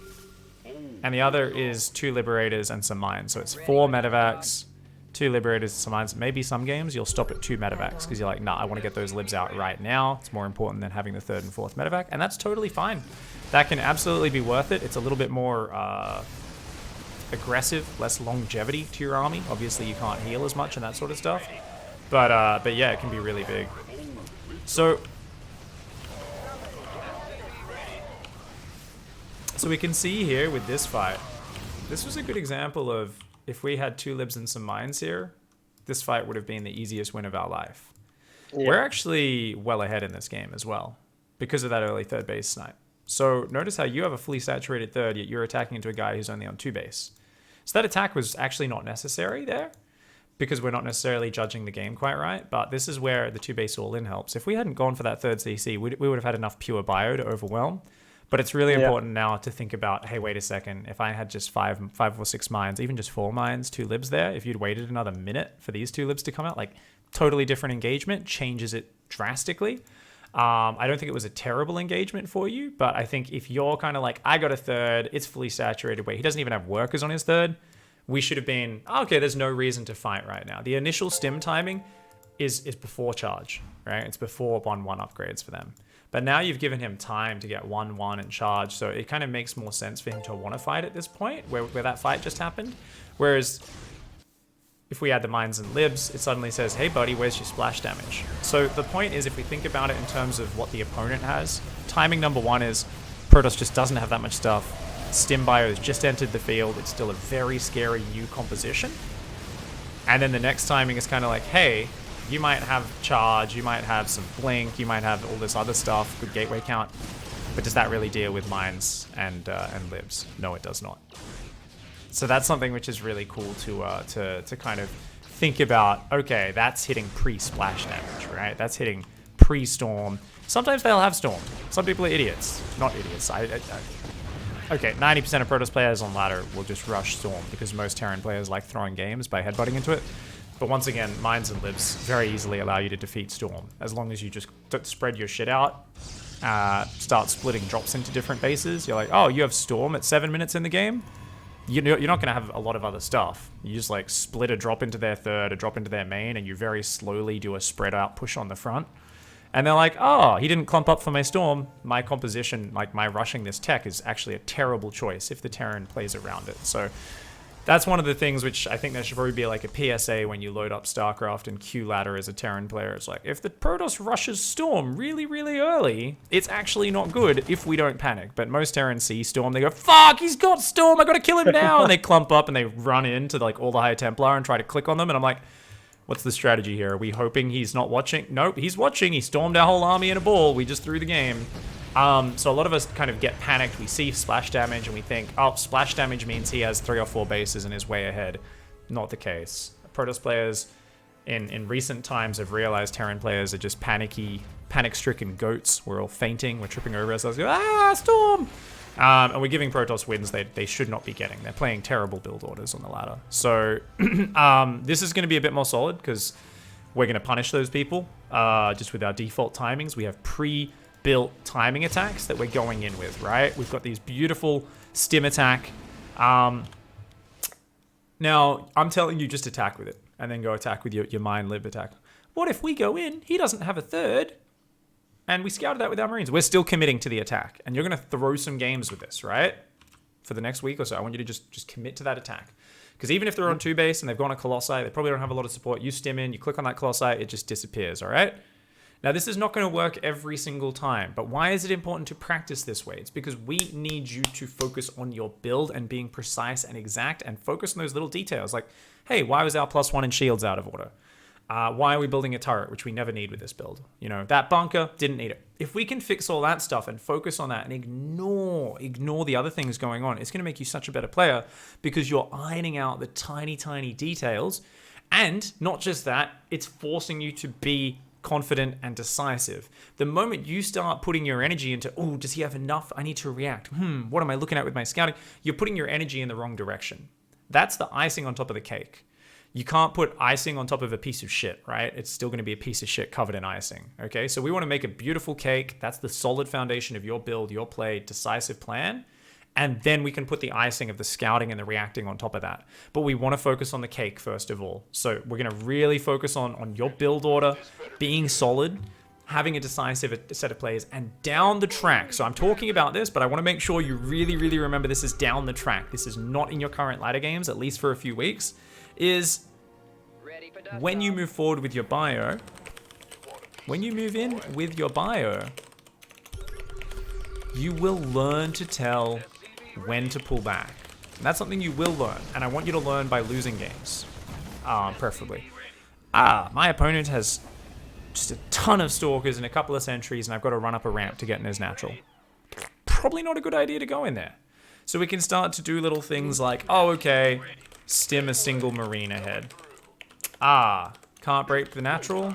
Speaker 1: and the other is 2 Liberators and some mines. So it's 4 medevacs, 2 Liberators and some mines. Maybe some games you'll stop at 2 medevacs because you're like, nah, I want to get those libs out right now. It's more important than having the 3rd and 4th medevac, and that's totally fine. That can absolutely be worth it. It's a little bit more aggressive, less longevity to your army. Obviously, you can't heal as much and that sort of stuff. But yeah, it can be really big. So we can see here with this fight, this was a good example of if we had 2 libs and some mines here, this fight would have been the easiest win of our life. Yeah. We're actually well ahead in this game as well because of that early 3rd base snipe. So notice how you have a fully saturated 3rd, yet you're attacking into a guy who's only on 2 base. So that attack was actually not necessary there because we're not necessarily judging the game quite right, but this is where the 2-base all-in helps. If we hadn't gone for that 3rd CC, we would have had enough pure bio to overwhelm. But it's really important now to think about, hey, wait a second. If I had just five or six mines, even just 4 mines, 2 libs there, if you'd waited another minute for these 2 libs to come out, like totally different engagement, changes it drastically. I don't think it was a terrible engagement for you, but I think if you're kind of like, I got a third, it's fully saturated, wait, he doesn't even have workers on his third, we should have been, okay, there's no reason to fight right now. The initial stim timing is before charge, right? It's before 1-1 upgrades for them. But now you've given him time to get 1-1 and charge, so it kind of makes more sense for him to want to fight at this point, where that fight just happened. Whereas, if we add the mines and libs, it suddenly says, hey buddy, where's your splash damage? So the point is, if we think about it in terms of what the opponent has, timing number 1 is, Protoss just doesn't have that much stuff. Stim Bio has just entered the field, it's still a very scary new composition. And then the next timing is kind of like, hey, you might have charge, you might have some blink, you might have all this other stuff, good gateway count, but does that really deal with mines and libs? No, it does not. So that's something which is really cool to kind of think about. Okay, that's hitting pre-splash damage, right? That's hitting pre-storm. Sometimes they'll have storm. Some people are idiots. Not idiots. Okay, 90% of Protoss players on ladder will just rush storm because most Terran players like throwing games by headbutting into it. But once again, mines and libs very easily allow you to defeat storm as long as you just spread your shit out, start splitting drops into different bases. You're like, oh, you have storm at 7 minutes in the game? You're not going to have a lot of other stuff. You just like split a drop into their third, a drop into their main, and you very slowly do a spread out push on the front. And they're like, oh, he didn't clump up for my storm. My composition, like my rushing this tech is actually a terrible choice if the Terran plays around it. So that's one of the things which I think there should probably be like a PSA when you load up StarCraft and queue ladder as a Terran player. It's like, if the Protoss rushes Storm really, really early, it's actually not good if we don't panic. But most Terrans see Storm, they go, fuck, he's got Storm, I gotta kill him now. And they clump up and they run into like all the High Templar and try to click on them. And I'm like, what's the strategy here? Are we hoping he's not watching? Nope, he's watching. He stormed our whole army in a ball. We just threw the game. So a lot of us kind of get panicked. We see splash damage and we think, oh, splash damage means he has 3 or 4 bases and is way ahead. Not the case. Protoss players in recent times have realized Terran players are just panic-stricken goats. We're all fainting. We're tripping over ourselves. Ah, storm! And we're giving Protoss wins they should not be getting. They're playing terrible build orders on the ladder. So this is going to be a bit more solid because we're going to punish those people just with our default timings. We have pre-built timing attacks that we're going in with, right? We've got these beautiful stim attack. Now, I'm telling you just attack with it and then go attack with your mine lib attack. What if we go in, he doesn't have a third, and we scouted that with our Marines? We're still committing to the attack. And you're going to throw some games with this, right? For the next week or so, I want you to just commit to that attack. Because even if they're on 2 base and they've gone to Colossi, they probably don't have a lot of support. You stim in, you click on that Colossi, it just disappears, all right? Now, this is not going to work every single time. But why is it important to practice this way? It's because we need you to focus on your build and being precise and exact and focus on those little details. Like, hey, why was our +1 in shields out of order? Why are we building a turret, which we never need with this build? You know, that bunker, didn't need it. If we can fix all that stuff and focus on that and ignore the other things going on, it's going to make you such a better player because you're ironing out the tiny, tiny details. And not just that, it's forcing you to be confident and decisive. The moment you start putting your energy into, oh, does he have enough? I need to react. What am I looking at with my scouting? You're putting your energy in the wrong direction. That's the icing on top of the cake. You can't put icing on top of a piece of shit, right? It's still going to be a piece of shit covered in icing, okay? So we want to make a beautiful cake. That's the solid foundation of your build, your play, decisive plan. And then we can put the icing of the scouting and the reacting on top of that. But we want to focus on the cake first of all. So we're going to really focus on your build order, being solid, having a decisive set of plays, and down the track. So I'm talking about this, but I want to make sure you really, really remember this is down the track. This is not in your current ladder games, at least for a few weeks. Is when you move forward with your bio, when you move in with your bio, you will learn to tell when to pull back. And that's something you will learn, and I want you to learn by losing games, preferably. My opponent has just a ton of stalkers and a couple of sentries, and I've got to run up a ramp to get in his natural. Probably not a good idea to go in there. So we can start to do little things like, oh, okay, stim a single marine ahead. Can't break the natural.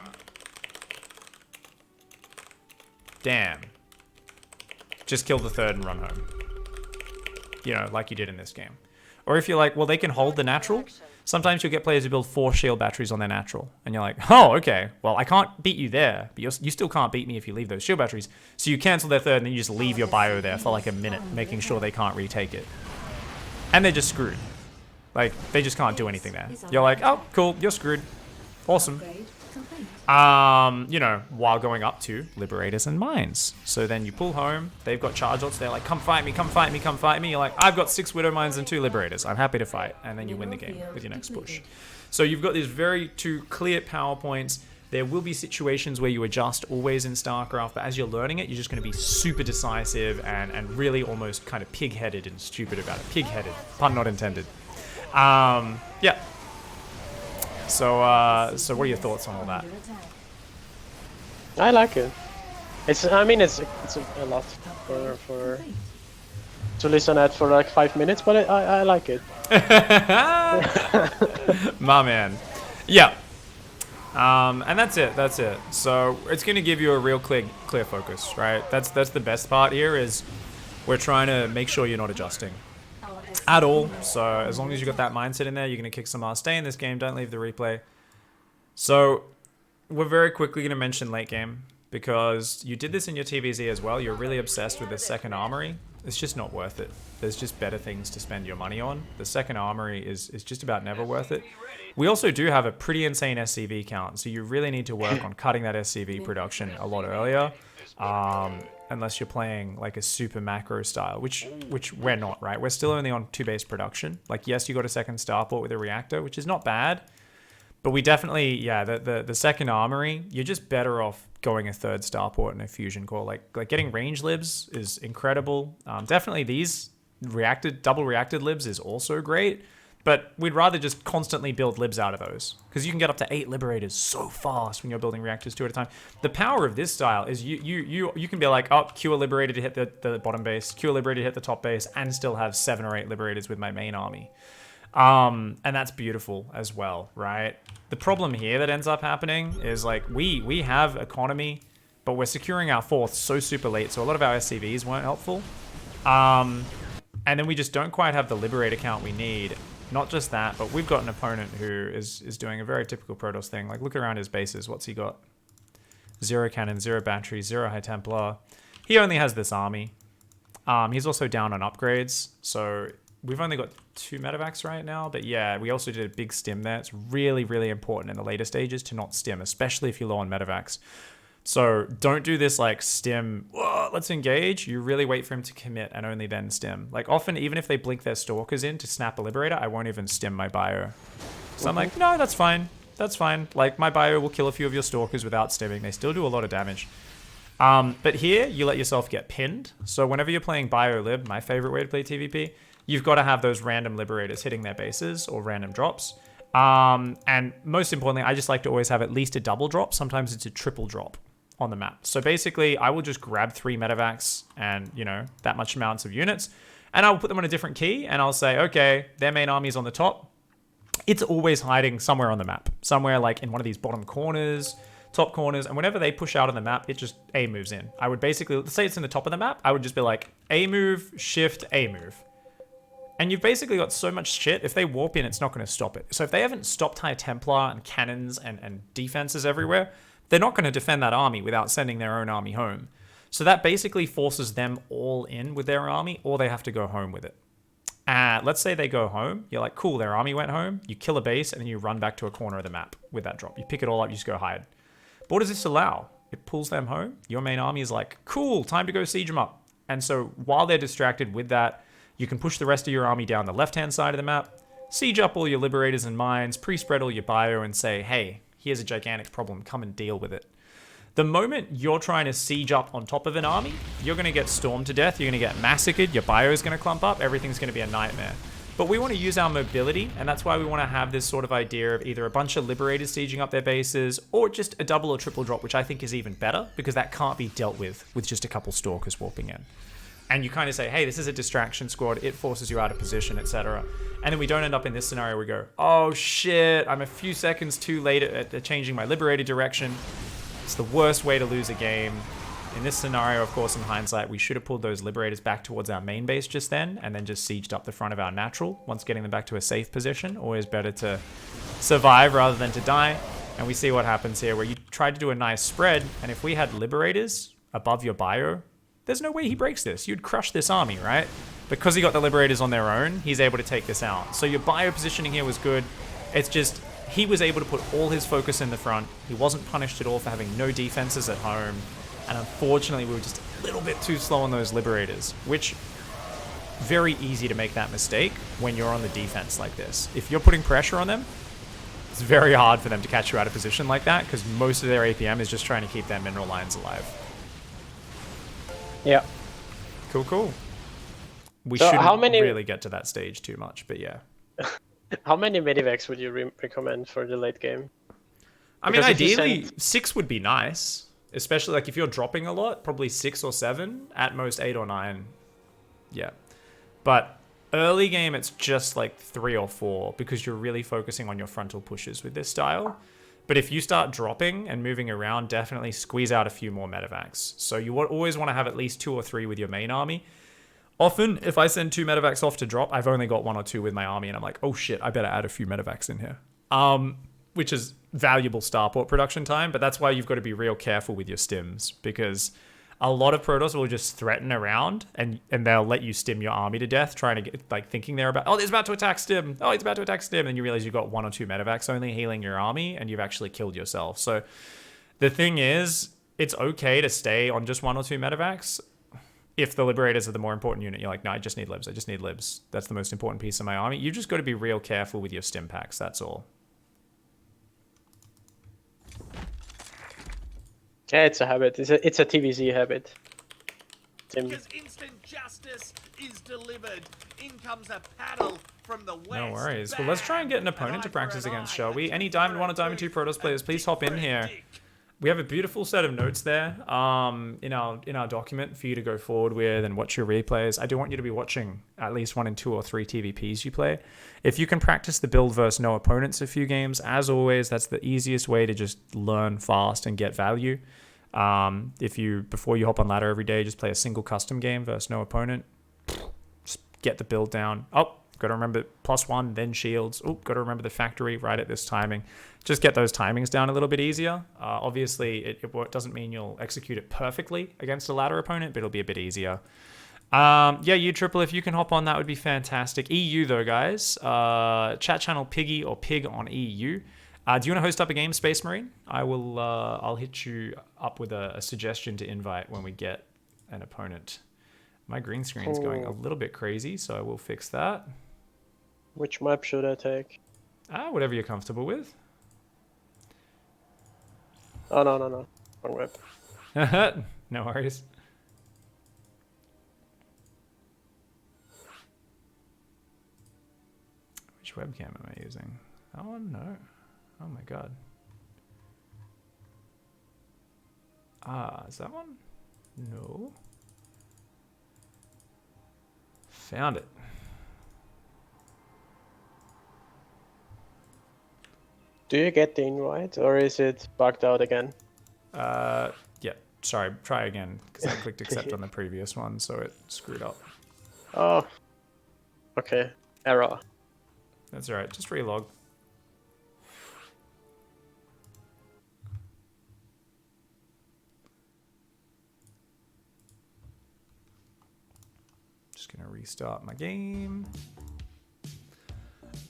Speaker 1: Damn. just kill the third and run home. You know, like you did in this game. Or if you're like, well, they can hold the natural. Sometimes you'll get players who build 4 shield batteries on their natural. And you're like, oh, okay. Well, I can't beat you there. But you still can't beat me if you leave those shield batteries. So you cancel their third and then you just leave your bio there for like a minute, making sure they can't retake it. And they're just screwed. Like, they just can't do anything there. You're like, oh, cool, you're screwed. Awesome. You know, while going up to Liberators and Mines. So then you pull home, they've got charge ults, they're like, come fight me, come fight me, come fight me. You're like, I've got 6 Widow Mines and 2 Liberators. I'm happy to fight. And then you win the game with your next push. So you've got these very 2 clear power points. There will be situations where you adjust always in StarCraft, but as you're learning it, you're just going to be super decisive and really almost kind of pig-headed and stupid about it. Pig-headed, pun not intended. Yeah. So, so what are your thoughts on all that?
Speaker 2: I like it. I mean, it's a lot for to listen at for like 5 minutes, but I like it.
Speaker 1: My man. Yeah. And that's it. So it's going to give you a real clear focus, right? That's the best part here is we're trying to make sure you're not adjusting at all. So as long as you got that mindset in there, you're going to kick some ass. Stay in this game. Don't leave the replay. So we're very quickly going to mention late game because you did this in your TvZ as well. You're really obsessed with the second armory. It's just not worth it. There's just better things to spend your money on. The second armory is just about never worth it. We also do have a pretty insane SCV count, so you really need to work on cutting that SCV production a lot earlier. Unless you're playing like a super macro style, which we're not, right? We're still only on 2-base production. Like, yes, you got a second starport with a reactor, which is not bad. But we definitely, yeah, the second armory, you're just better off going a third starport and a fusion core. Like getting range libs is incredible. Definitely these double reacted libs is also great. But we'd rather just constantly build libs out of those. Because you can get up to 8 Liberators so fast when you're building reactors 2 at a time. The power of this style is you can be like, oh, Q a Liberator to hit the bottom base, Q a Liberator to hit the top base, and still have 7 or 8 Liberators with my main army. And that's beautiful as well, right? The problem here that ends up happening is like we have economy, but we're securing our 4th so super late, so a lot of our SCVs weren't helpful. And then we just don't quite have the Liberator count we need. Not just that, but we've got an opponent who is doing a very typical Protoss thing. Like, look around his bases. What's he got? 0 cannon, 0 battery, 0 High Templar. He only has this army. He's also down on upgrades, so we've only got 2 medevacs right now. But yeah, we also did a big stim there. It's really, really important in the later stages to not stim, especially if you're low on medevacs. So don't do this like stim, let's engage. You really wait for him to commit and only then stim. Like often, even if they blink their stalkers in to snap a Liberator, I won't even stim my bio. So I'm like, no, that's fine. That's fine. Like my bio will kill a few of your stalkers without stimming. They still do a lot of damage. But here, you let yourself get pinned. So whenever you're playing bio lib, my favorite way to play TvP, you've got to have those random Liberators hitting their bases or random drops. And most importantly, I just like to always have at least a double drop. Sometimes it's a triple drop on the map. So basically, I will just grab 3 medevacs and, you know, that much amounts of units, and I'll put them on a different key, and I'll say, okay, their main army is on the top. It's always hiding somewhere on the map, somewhere like in one of these bottom corners, top corners, and whenever they push out on the map, it just A moves in. I would basically, let's say it's in the top of the map, I would just be like, A move, shift, A move. And you've basically got so much shit, if they warp in, it's not going to stop it. So if they haven't stopped High Templar and cannons and defenses everywhere, they're not going to defend that army without sending their own army home. So that basically forces them all in with their army, or they have to go home with it. Let's say they go home. You're like, cool, their army went home. You kill a base, and then you run back to a corner of the map with that drop. You pick it all up, you just go hide. But what does this allow? It pulls them home. Your main army is like, cool, time to go siege them up. And so while they're distracted with that, you can push the rest of your army down the left-hand side of the map, siege up all your Liberators and Mines, pre-spread all your bio, and say, hey, here's a gigantic problem, come and deal with it. The moment you're trying to siege up on top of an army, you're going to get stormed to death, you're going to get massacred, your bio is going to clump up, everything's going to be a nightmare. But we want to use our mobility, and that's why we want to have this sort of idea of either a bunch of Liberators sieging up their bases, or just a double or triple drop, which I think is even better, because that can't be dealt with just a couple Stalkers warping in. And you kind of say, hey, this is a distraction squad, it forces you out of position, etc. And then we don't end up in this scenario where we go, oh shit, I'm a few seconds too late at changing my Liberator direction. It's the worst way to lose a game. In this scenario, of course, in hindsight, we should have pulled those Liberators back towards our main base just then, and then just sieged up the front of our natural, once getting them back to a safe position. Always better to survive rather than to die. And we see what happens here, where you tried to do a nice spread, and if we had Liberators above your bio, there's no way he breaks this. You'd crush this army, right? Because he got the Liberators on their own, he's able to take this out. So your bio positioning here was good. It's just, he was able to put all his focus in the front. He wasn't punished at all for having no defenses at home. And unfortunately, we were just a little bit too slow on those Liberators, which very easy to make that mistake when you're on the defense like this. If you're putting pressure on them, it's very hard for them to catch you out of position like that, because most of their APM is just trying to keep their mineral lines alive.
Speaker 2: Yeah.
Speaker 1: Cool, cool. We
Speaker 2: So
Speaker 1: shouldn't really get to that stage too much, but yeah.
Speaker 2: How many medivacs would you recommend for the late game?
Speaker 1: I mean, ideally, 6 would be nice. Especially like if you're dropping a lot, probably 6 or 7, at most 8 or 9. Yeah. But early game, it's just like 3 or 4, because you're really focusing on your frontal pushes with this style. But if you start dropping and moving around, definitely squeeze out a few more medevacs. So you always want to have at least 2 or 3 with your main army. Often, if I send 2 medevacs off to drop, I've only got 1 or 2 with my army, and I'm like, oh shit, I better add a few medevacs in here. Which is valuable starport production time, but that's why you've got to be real careful with your stims, because a lot of Protoss will just threaten around, and they'll let you stim your army to death, trying to get, like, thinking they're about, oh, he's about to attack stim, oh, he's about to attack stim, and you realize you've got 1 or 2 medevacs only healing your army, and you've actually killed yourself. So the thing is, it's okay to stay on just 1 or 2 medevacs. If the Liberators are the more important unit, you're like, no, I just need libs. I just need libs. That's the most important piece of my army. You've just got to be real careful with your stim packs. That's all.
Speaker 2: Yeah, it's a habit. It's a TvZ habit.
Speaker 3: Because instant justice is delivered. In comes a paddle from the west.
Speaker 1: No worries. Well, let's try and get an opponent to practice against, shall we? Any Diamond 1 or Diamond 2 Protoss players, please hop in here. We have a beautiful set of notes there in our document for you to go forward with and watch your replays. I do want you to be watching at least 1 and 2 or 3 TVPs you play. If you can practice the build versus no opponents a few games, as always, that's the easiest way to just learn fast and get value. Before you hop on ladder every day, just play a single custom game versus no opponent. Just get the build down. Oh, got to remember +1, then shields. Oh, got to remember the factory right at this timing. Just get those timings down a little bit easier. Obviously, it doesn't mean you'll execute it perfectly against a ladder opponent, but it'll be a bit easier. Yeah, you Triple, if you can hop on, that would be fantastic. EU though, guys. Chat channel Piggy or Pig on EU. Do you want to host up a game, Space Marine? I'll hit you up with a suggestion to invite when we get an opponent. My green screen's going a little bit crazy, so I will fix that.
Speaker 2: Which map should I take?
Speaker 1: Whatever you're comfortable with.
Speaker 2: Oh, no. Wrong map.
Speaker 1: No worries. Which webcam am I using? That one? No. Oh my god. Is that one? No. Found it.
Speaker 2: Do you get the invite, or is it bugged out again?
Speaker 1: Yeah. Sorry, try again, because I clicked accept on the previous one, so it screwed up.
Speaker 2: Oh. Okay. Error.
Speaker 1: That's alright, just relog. Just gonna restart my game.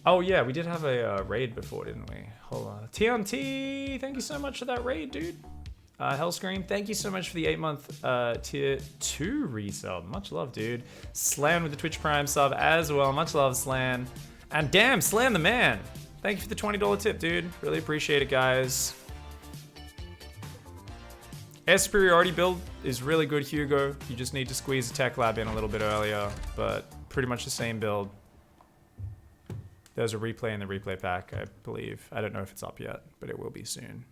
Speaker 1: Oh yeah, we did have a raid before, didn't we? Hold on. TNT, thank you so much for that raid, dude. Hellscream, thank you so much for the 8-month tier 2 resub. Much love, dude. Slan with the Twitch Prime sub as well. Much love, Slan. And damn, Slan the man. Thank you for the $20 tip, dude. Really appreciate it, guys. Air superiority build is really good, Hugo. You just need to squeeze the tech lab in a little bit earlier, but pretty much the same build. There's a replay in the replay pack, I believe. I don't know if it's up yet, but it will be soon.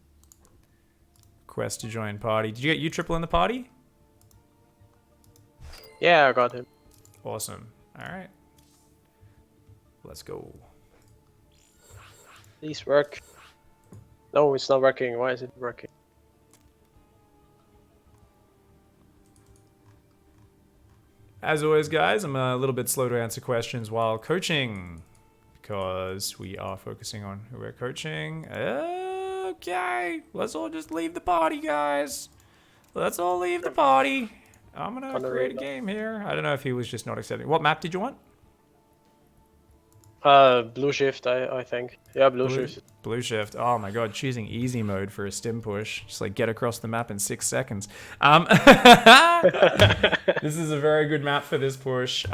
Speaker 1: Quest to join party. Did you get U-Triple in the party?
Speaker 2: Yeah, I got him.
Speaker 1: Awesome. Alright. Let's go.
Speaker 2: Please work. No, it's not working. Why is it working?
Speaker 1: As always, guys, I'm a little bit slow to answer questions while coaching because we are focusing on who we're coaching. Okay, let's all just leave the party, guys. Let's all leave the party. I'm gonna create a game here. I don't know if he was just not accepting. What map did you want?
Speaker 2: Blue shift, I think. Yeah, blue shift.
Speaker 1: Blue shift. Oh my god, choosing easy mode for a stim push. Just like get across the map in 6 seconds. This is a very good map for this push.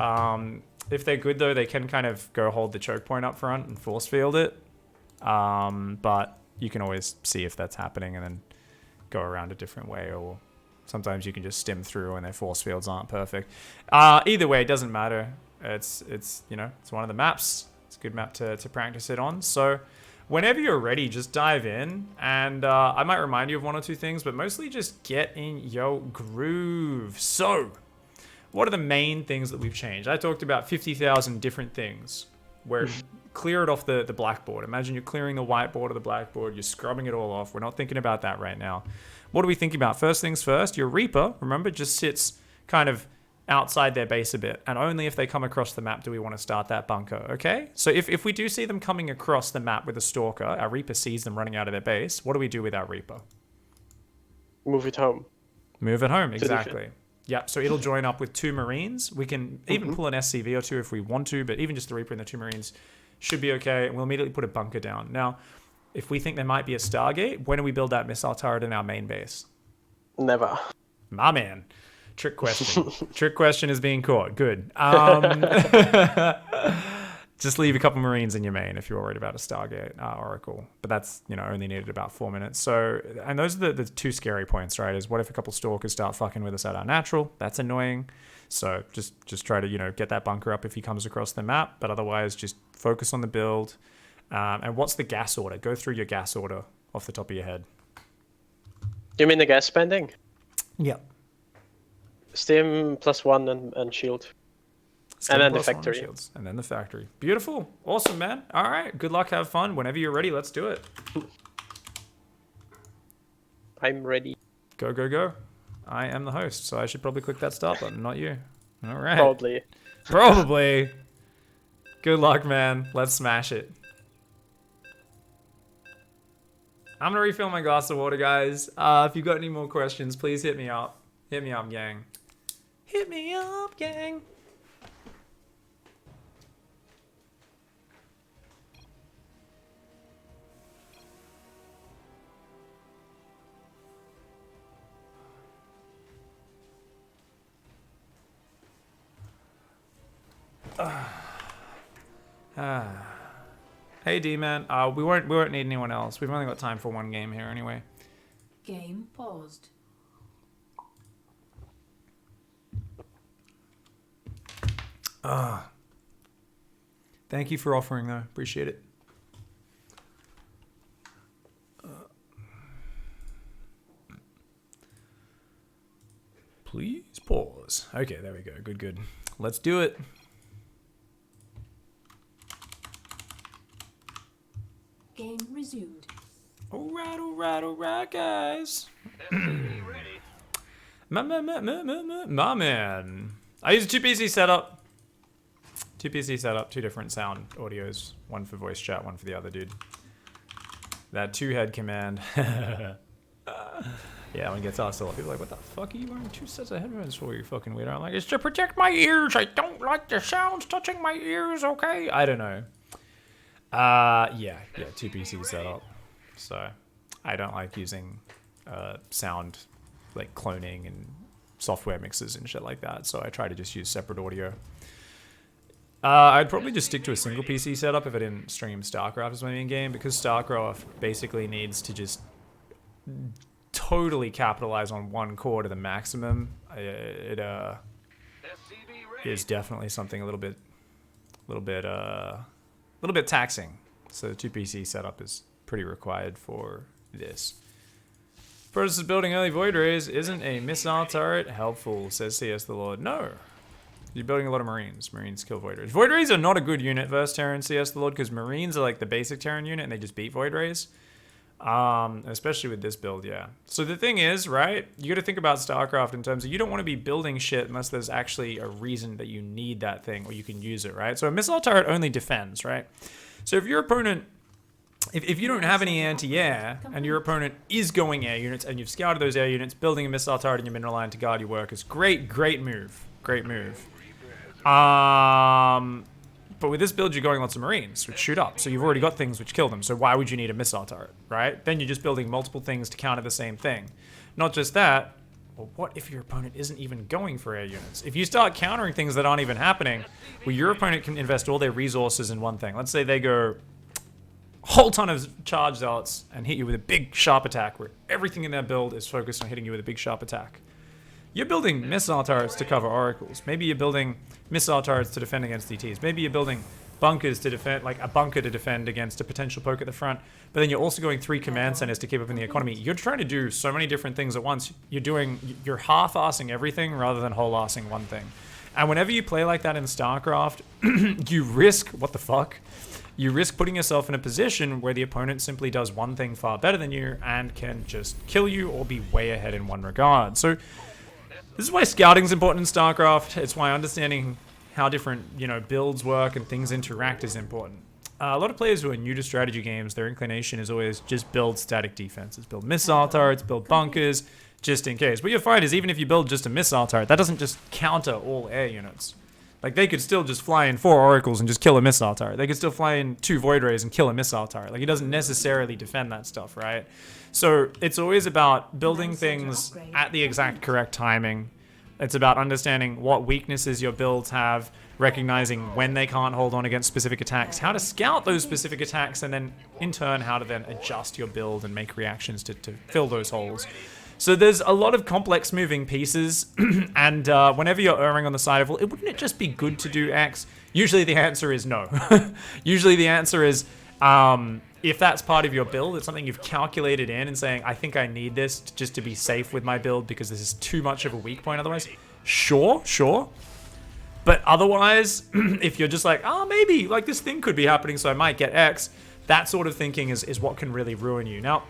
Speaker 1: If they're good though, they can kind of go hold the choke point up front and force field it. But you can always see if that's happening and then go around a different way, or sometimes you can just stim through and their force fields aren't perfect. Either way, it doesn't matter. It's you know, it's one of the maps. It's a good map to practice it on. So whenever you're ready, just dive in. And I might remind you of 1 or 2 things, but mostly just get in your groove. So what are the main things that we've changed? I talked about 50,000 different things. Where clear it off the blackboard. Imagine you're clearing the whiteboard or the blackboard. You're scrubbing it all off. We're not thinking about that right now. What are we thinking about? First things first, your Reaper, remember, just sits kind of outside their base a bit, and only if they come across the map do we want to start that bunker, okay? So if we do see them coming across the map with a Stalker, our Reaper sees them running out of their base, what do we do with our Reaper?
Speaker 2: Move it home.
Speaker 1: Move it home, exactly. Yeah, so it'll join up with 2 Marines. We can even pull an SCV or 2 if we want to, but even just the Reaper and the 2 Marines should be okay, and we'll immediately put a bunker down. Now, if we think there might be a Stargate, when do we build that missile turret in our main base?
Speaker 2: Never.
Speaker 1: My man. Trick question. Trick question is being caught. Good. Just leave a couple Marines in your main if you're worried about a Stargate Oracle. But that's, you know, only needed about 4 minutes. So, and those are the 2 scary points, right? Is what if a couple Stalkers start fucking with us at our natural? That's annoying. So just try to, you know, get that bunker up if he comes across the map. But otherwise, just focus on the build. And what's the gas order? Go through your gas order off the top of your head.
Speaker 2: You mean the gas spending?
Speaker 1: Yep.
Speaker 2: Stim +1 and shield. And then the factory.
Speaker 1: And then the factory. Beautiful. Awesome, man. All right. Good luck. Have fun. Whenever you're ready, let's do it.
Speaker 2: I'm ready.
Speaker 1: Go, go, go. I am the host, so I should probably click that start button, not you. All right.
Speaker 2: Probably.
Speaker 1: Probably. Good luck, man. Let's smash it. I'm going to refill my glass of water, guys. If you've got any more questions, please hit me up. Hit me up, gang. Hit me up, gang. Hey D-Man, we won't need anyone else. We've only got time for 1 game here anyway.
Speaker 4: Game paused.
Speaker 1: Thank you for offering though. Appreciate it. Please pause. Okay, there we go. Good, good. Let's do it.
Speaker 4: Game resumed.
Speaker 1: Alright, guys. My man. I use a 2 PC setup. 2 PC setup, 2 different sound audios. 1 for voice chat, 1 for the other dude. That 2-head command. Yeah, when it gets asked a lot, people are like, what the fuck are you wearing 2 sets of headphones for, you fucking weirdo? I'm like, it's to protect my ears. I don't like the sounds touching my ears, okay? I don't know. Yeah, 2 PC setup. So, I don't like using sound, like cloning and software mixes and shit like that. So I try to just use separate audio. I'd probably just stick to a single PC setup if I didn't stream StarCraft as my main game, because StarCraft basically needs to just totally capitalize on 1 core to the maximum. It is definitely something a little bit taxing. So the 2 PC setup is pretty required for this. Versus building early Void Rays isn't a missile turret helpful, says CS the Lord. No. You're building a lot of Marines. Marines kill Void Rays. Void Rays are not a good unit versus Terran CS the Lord, because Marines are like the basic Terran unit and they just beat Void Rays. Especially with this build, yeah. So the thing is, right, you got to think about StarCraft in terms of you don't want to be building shit unless there's actually a reason that you need that thing or you can use it, right? So a missile turret only defends, right? So if your opponent, if you don't have any anti-air and your opponent is going air units and you've scouted those air units, building a missile turret in your mineral line to guard your workers, great move. Great move. But with this build, you're going lots of Marines, which shoot up. So you've already got things which kill them. So why would you need a missile turret, right? Then you're just building multiple things to counter the same thing. Not just that, well, what if your opponent isn't even going for air units? If you start countering things that aren't even happening, well, your opponent can invest all their resources in one thing. Let's say they go a whole ton of charge zealots and hit you with a big sharp attack where everything in their build is focused on hitting you with a big sharp attack. You're building missile turrets to cover oracles. Maybe you're building missile turrets to defend against DTs. Maybe you're building bunkers to defend, like a bunker to defend against a potential poke at the front. But then you're also going 3 command centers to keep up in the economy. You're trying to do so many different things at once. You're half-assing everything rather than whole-assing one thing. And whenever you play like that in StarCraft, you risk, what the fuck? You risk putting yourself in a position where the opponent simply does one thing far better than you and can just kill you or be way ahead in one regard. So this is why scouting is important in StarCraft. It's why understanding how different, builds work and things interact is important. A lot of players who are new to strategy games, their inclination is always just build static defenses. Build missile turrets, build bunkers, just in case. What you'll find is even if you build just a missile turret, that doesn't just counter all air units. Like, they could still just fly in 4 oracles and just kill a missile turret. They could still fly in 2 void rays and kill a missile turret. Like, it doesn't necessarily defend that stuff, right? So it's always about building things at the exact correct timing. It's about understanding what weaknesses your builds have, recognizing when they can't hold on against specific attacks, how to scout those specific attacks, and then in turn how to then adjust your build and make reactions to fill those holes. So there's a lot of complex moving pieces, and whenever you're erring on the side of, well, wouldn't it just be good to do X? Usually the answer is no. Usually the answer is, if that's part of your build, it's something you've calculated in and saying, I think I need this just to be safe with my build because this is too much of a weak point otherwise. Sure. But otherwise, if you're just like, maybe, like, this thing could be happening, so I might get X, that sort of thinking is what can really ruin you. Now,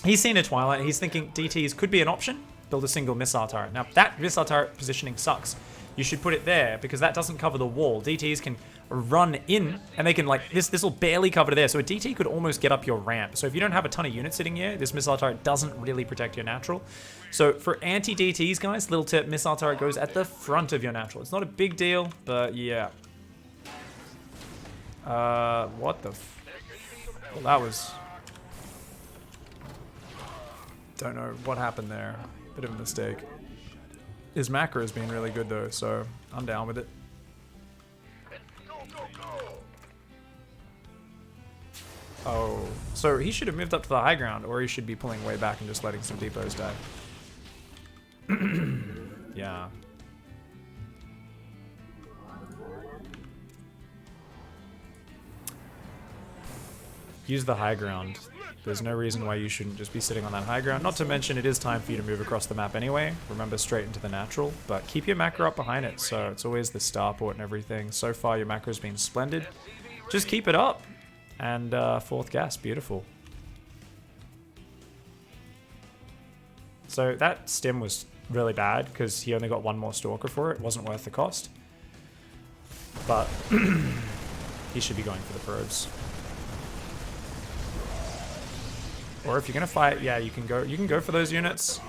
Speaker 1: he's seen a Twilight, he's thinking DTs could be an option, build a single missile turret. Now, that missile turret positioning sucks. You should put it there because that doesn't cover the wall. DTs can run in and they can, like, this will barely cover there. So a DT could almost get up your ramp. So if you don't have a ton of units sitting here, this missile turret doesn't really protect your natural. So for anti-DTs, guys, little tip, missile turret goes at the front of your natural. It's not a big deal, but yeah. What the well, that was... Don't know what happened there. Bit of a mistake. His macro has been really good though, so I'm down with it. Oh, so he should have moved up to the high ground, or he should be pulling way back and just letting some depots die. Yeah. Use the high ground. There's no reason why you shouldn't just be sitting on that high ground. Not to mention, it is time for you to move across the map anyway. Remember, straight into the natural. But keep your macro up behind it, so it's always the starport and everything. So far, your macro's been splendid. Just keep it up. And 4th gas, beautiful. So that stim was really bad, because he only got 1 more stalker for it. It wasn't worth the cost. But he should be going for the probes. Or if you're gonna fight, yeah, you can go for those units.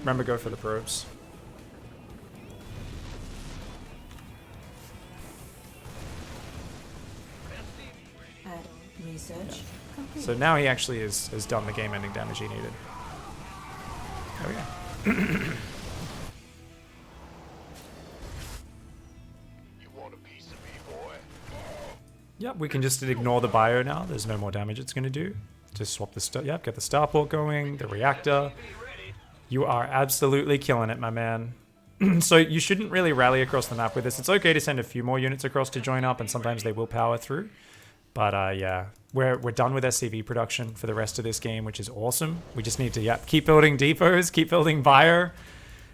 Speaker 1: Remember, go for the probes.
Speaker 4: Research complete.
Speaker 1: So now he actually has done the game-ending damage he needed. There we go. Yep, we can just ignore the bio now. There's no more damage it's going to do. Just swap the yep, get the starport going, the reactor. You are absolutely killing it, my man. So you shouldn't really rally across the map with this. It's okay to send a few more units across to join up, and sometimes they will power through. But yeah, we're done with SCV production for the rest of this game, which is awesome. We just need to keep building depots, keep building bio,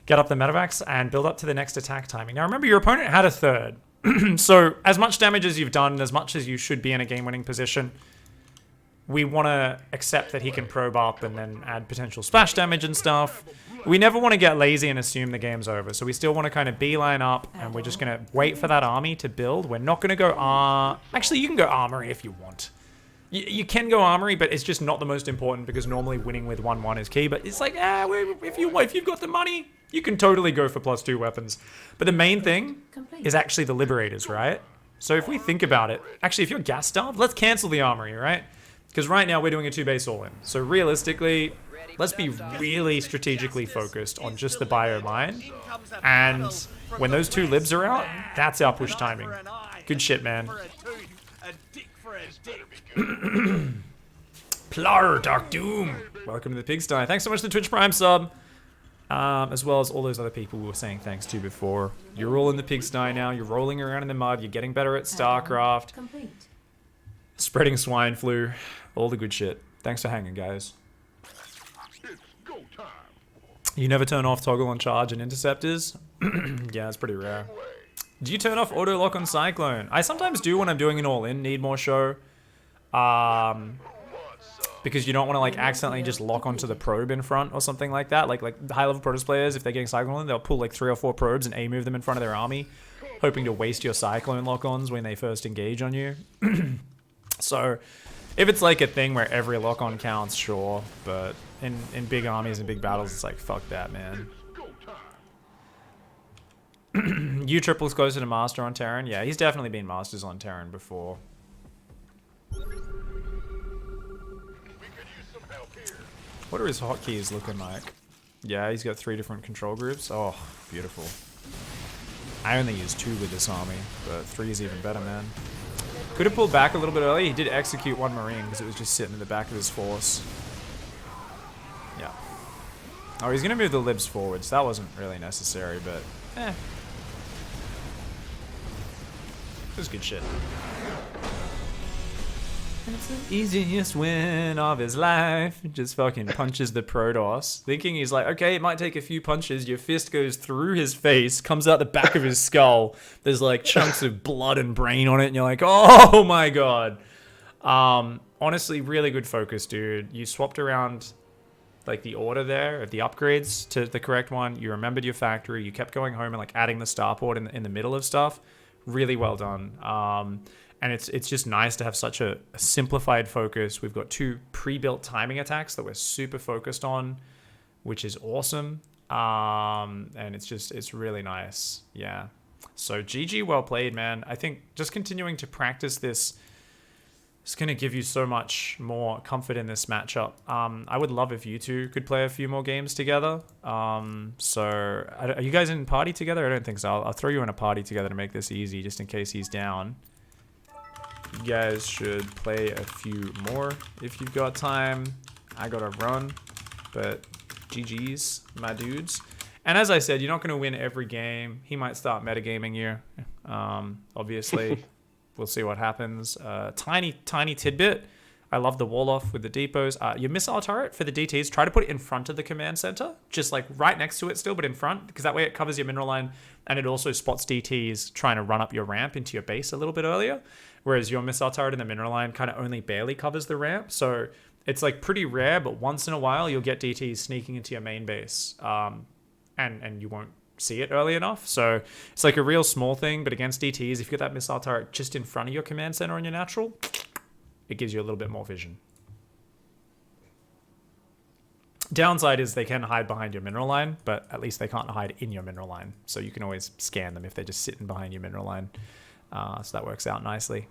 Speaker 1: get up the medevacs, and build up to the next attack timing. Now remember, your opponent had a 3rd. So as much damage as you've done, as much as you should be in a game-winning position, we want to accept that he can probe up and then add potential splash damage and stuff. We never want to get lazy and assume the game's over. So we still want to kind of beeline up, and we're just going to wait for that army to build. We're not going to go actually, you can go armory if you want. You can go armory, but it's just not the most important because normally winning with 1-1 is key. But it's like, if you've got the money, you can totally go for +2 weapons. But the main thing is actually the Liberators, right? So if we think about it, actually, if you're gas starved, let's cancel the armory, right? Because right now we're doing a 2-base all-in. So realistically, let's be really strategically focused on just the bio mine. And when those 2 libs are out, that's our push timing. Good shit, man. Plar, Dark Doom. Welcome to the pigsty. Thanks so much for the Twitch Prime sub. As well as all those other people we were saying thanks to before. You're all in the pigsty now. You're rolling around in the mud. You're getting better at StarCraft. Spreading swine flu. All the good shit. Thanks for hanging, guys. You never turn off toggle on charge and interceptors? Yeah, it's pretty rare. Do you turn off auto lock on Cyclone? I sometimes do when I'm doing an all-in, need more show. Because you don't want to like accidentally just lock onto the probe in front or something like that. Like high-level Protoss players, if they're getting Cyclone, they'll pull like 3 or 4 probes and A-move them in front of their army, hoping to waste your Cyclone lock-ons when they first engage on you. So, if it's like a thing where every lock-on counts, sure, but in big armies and big battles, it's like, fuck that, man. U triple's closer to Master on Terran? Yeah, he's definitely been Masters on Terran before. What are his hotkeys looking like? Yeah, he's got 3 different control groups. Oh, beautiful. I only use 2 with this army, but 3 is even better, man. Could have pulled back a little bit early. He did execute 1 Marine because it was just sitting in the back of his force. Yeah. Oh, he's going to move the libs forwards. That wasn't really necessary, but eh. It was good shit. It's the easiest win of his life. Just fucking punches the Protoss. Thinking he's like, okay, it might take a few punches. Your fist goes through his face, comes out the back of his skull. There's like chunks of blood and brain on it. And you're like, oh my god. Honestly, really good focus, dude. You swapped around like the order there of the upgrades to the correct one. You remembered your factory. You kept going home and like adding the starport in the middle of stuff. Really well done. And it's just nice to have such a simplified focus. We've got 2 pre-built timing attacks that we're super focused on, which is awesome. And it's really nice. Yeah. So GG, well played, man. I think just continuing to practice this is going to give you so much more comfort in this matchup. I would love if you 2 could play a few more games together. So are you guys in party together? I don't think so. I'll throw you in a party together to make this easy, just in case he's down. You guys should play a few more if you've got time. I gotta run, but GG's, my dudes. And as I said, you're not going to win every game. He might start metagaming you. Obviously, we'll see what happens. Tiny tidbit. I love the wall off with the depots. Your missile turret for the DTs, try to put it in front of the command center. Just like right next to it still, but in front. Because that way it covers your mineral line. And it also spots DTs trying to run up your ramp into your base a little bit earlier. Whereas your missile turret in the mineral line kind of only barely covers the ramp. So it's like pretty rare, but once in a while you'll get DTs sneaking into your main base. And you won't see it early enough. So it's like a real small thing, but against DTs, if you get that missile turret just in front of your command center on your natural, it gives you a little bit more vision. Downside is they can hide behind your mineral line, but at least they can't hide in your mineral line. So you can always scan them if they're just sitting behind your mineral line. So that works out nicely.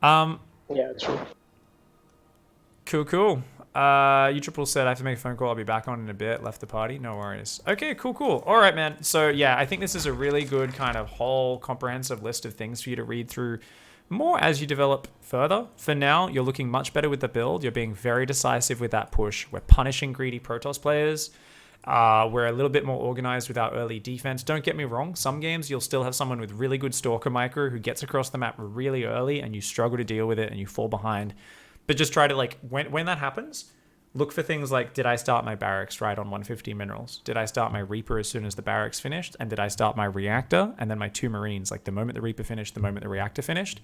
Speaker 2: Yeah, true.
Speaker 1: Cool. U Triple said I have to make a phone call. I'll be back on in a bit. Left the party. No worries. Okay, cool. All right, man. So yeah, I think this is a really good kind of whole comprehensive list of things for you to read through more as you develop further. For now, you're looking much better with the build. You're being very decisive with that push. We're punishing greedy Protoss players. We're a little bit more organized with our early defense. Don't get me wrong. Some games you'll still have someone with really good Stalker micro who gets across the map really early and you struggle to deal with it and you fall behind. But just try to, like, when that happens, look for things like, did I start my barracks right on 150 minerals? Did I start my Reaper as soon as the barracks finished? And did I start my reactor? And then my 2 Marines, like the moment the Reaper finished, the moment the reactor finished?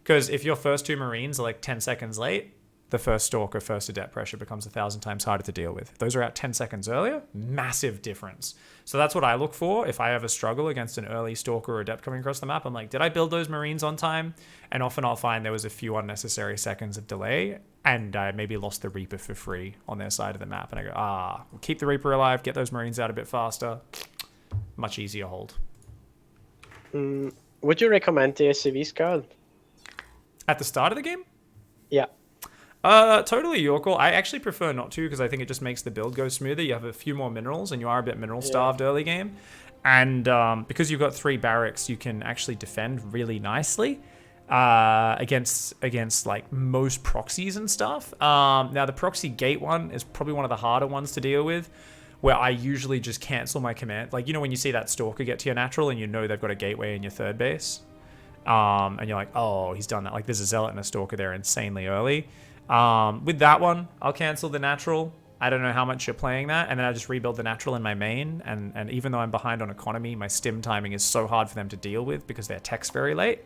Speaker 1: Because if your first 2 Marines are like 10 seconds late, the first Stalker, first Adept pressure becomes 1,000 times harder to deal with. If those are out 10 seconds earlier, massive difference. So that's what I look for if I ever struggle against an early Stalker or Adept coming across the map. I'm like, did I build those Marines on time? And often I'll find there was a few unnecessary seconds of delay, and I maybe lost the Reaper for free on their side of the map. And I go, we'll keep the Reaper alive, get those Marines out a bit faster. Much easier hold.
Speaker 2: Would you recommend the SCV Scout?
Speaker 1: At the start of the game?
Speaker 2: Yeah.
Speaker 1: Totally your call. I actually prefer not to because I think it just makes the build go smoother. You have a few more minerals and you are a bit mineral starved early game. And because you've got 3 barracks, you can actually defend really nicely against like most proxies and stuff. Now the proxy gate one is probably one of the harder ones to deal with, where I usually just cancel my command. Like, you know when you see that Stalker get to your natural and you know they've got a gateway in your third base? And you're like, oh, he's done that. Like there's a Zealot and a Stalker there insanely early. With that one, I'll cancel the natural. I don't know how much you're playing that, and then I just rebuild the natural in my main, and even though I'm behind on economy, my stim timing is so hard for them to deal with because their tech's very late.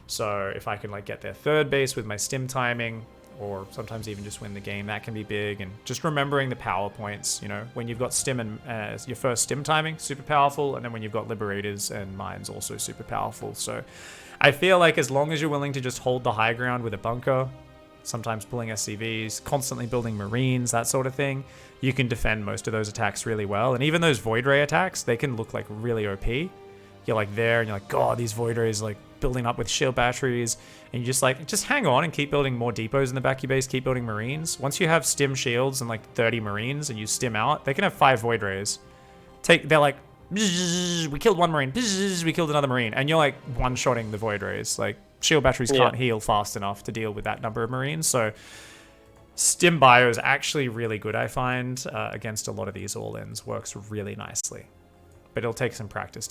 Speaker 1: So if I can like get their third base with my stim timing, or sometimes even just win the game, that can be big. And just remembering the power points, you know, when you've got stim and your first stim timing, super powerful, and then when you've got Liberators and Mines, also super powerful. So I feel like as long as you're willing to just hold the high ground with a bunker, sometimes pulling SCVs, constantly building Marines, that sort of thing, you can defend most of those attacks really well. And even those Void Ray attacks, they can look like really OP. You're like there and you're like, God, these Void Rays like building up with shield batteries, and you just hang on and keep building more depots in the back of your base, keep building Marines. Once you have stim shields and like 30 Marines and you stim out, they can have 5 Void Rays. They're like, we killed 1 Marine, we killed another Marine, and you're like one-shotting the Void Rays. Like shield batteries can't heal fast enough to deal with that number of Marines. So stim bio is actually really good, I find, against a lot of these all-ins. Works really nicely, but it'll take some practice to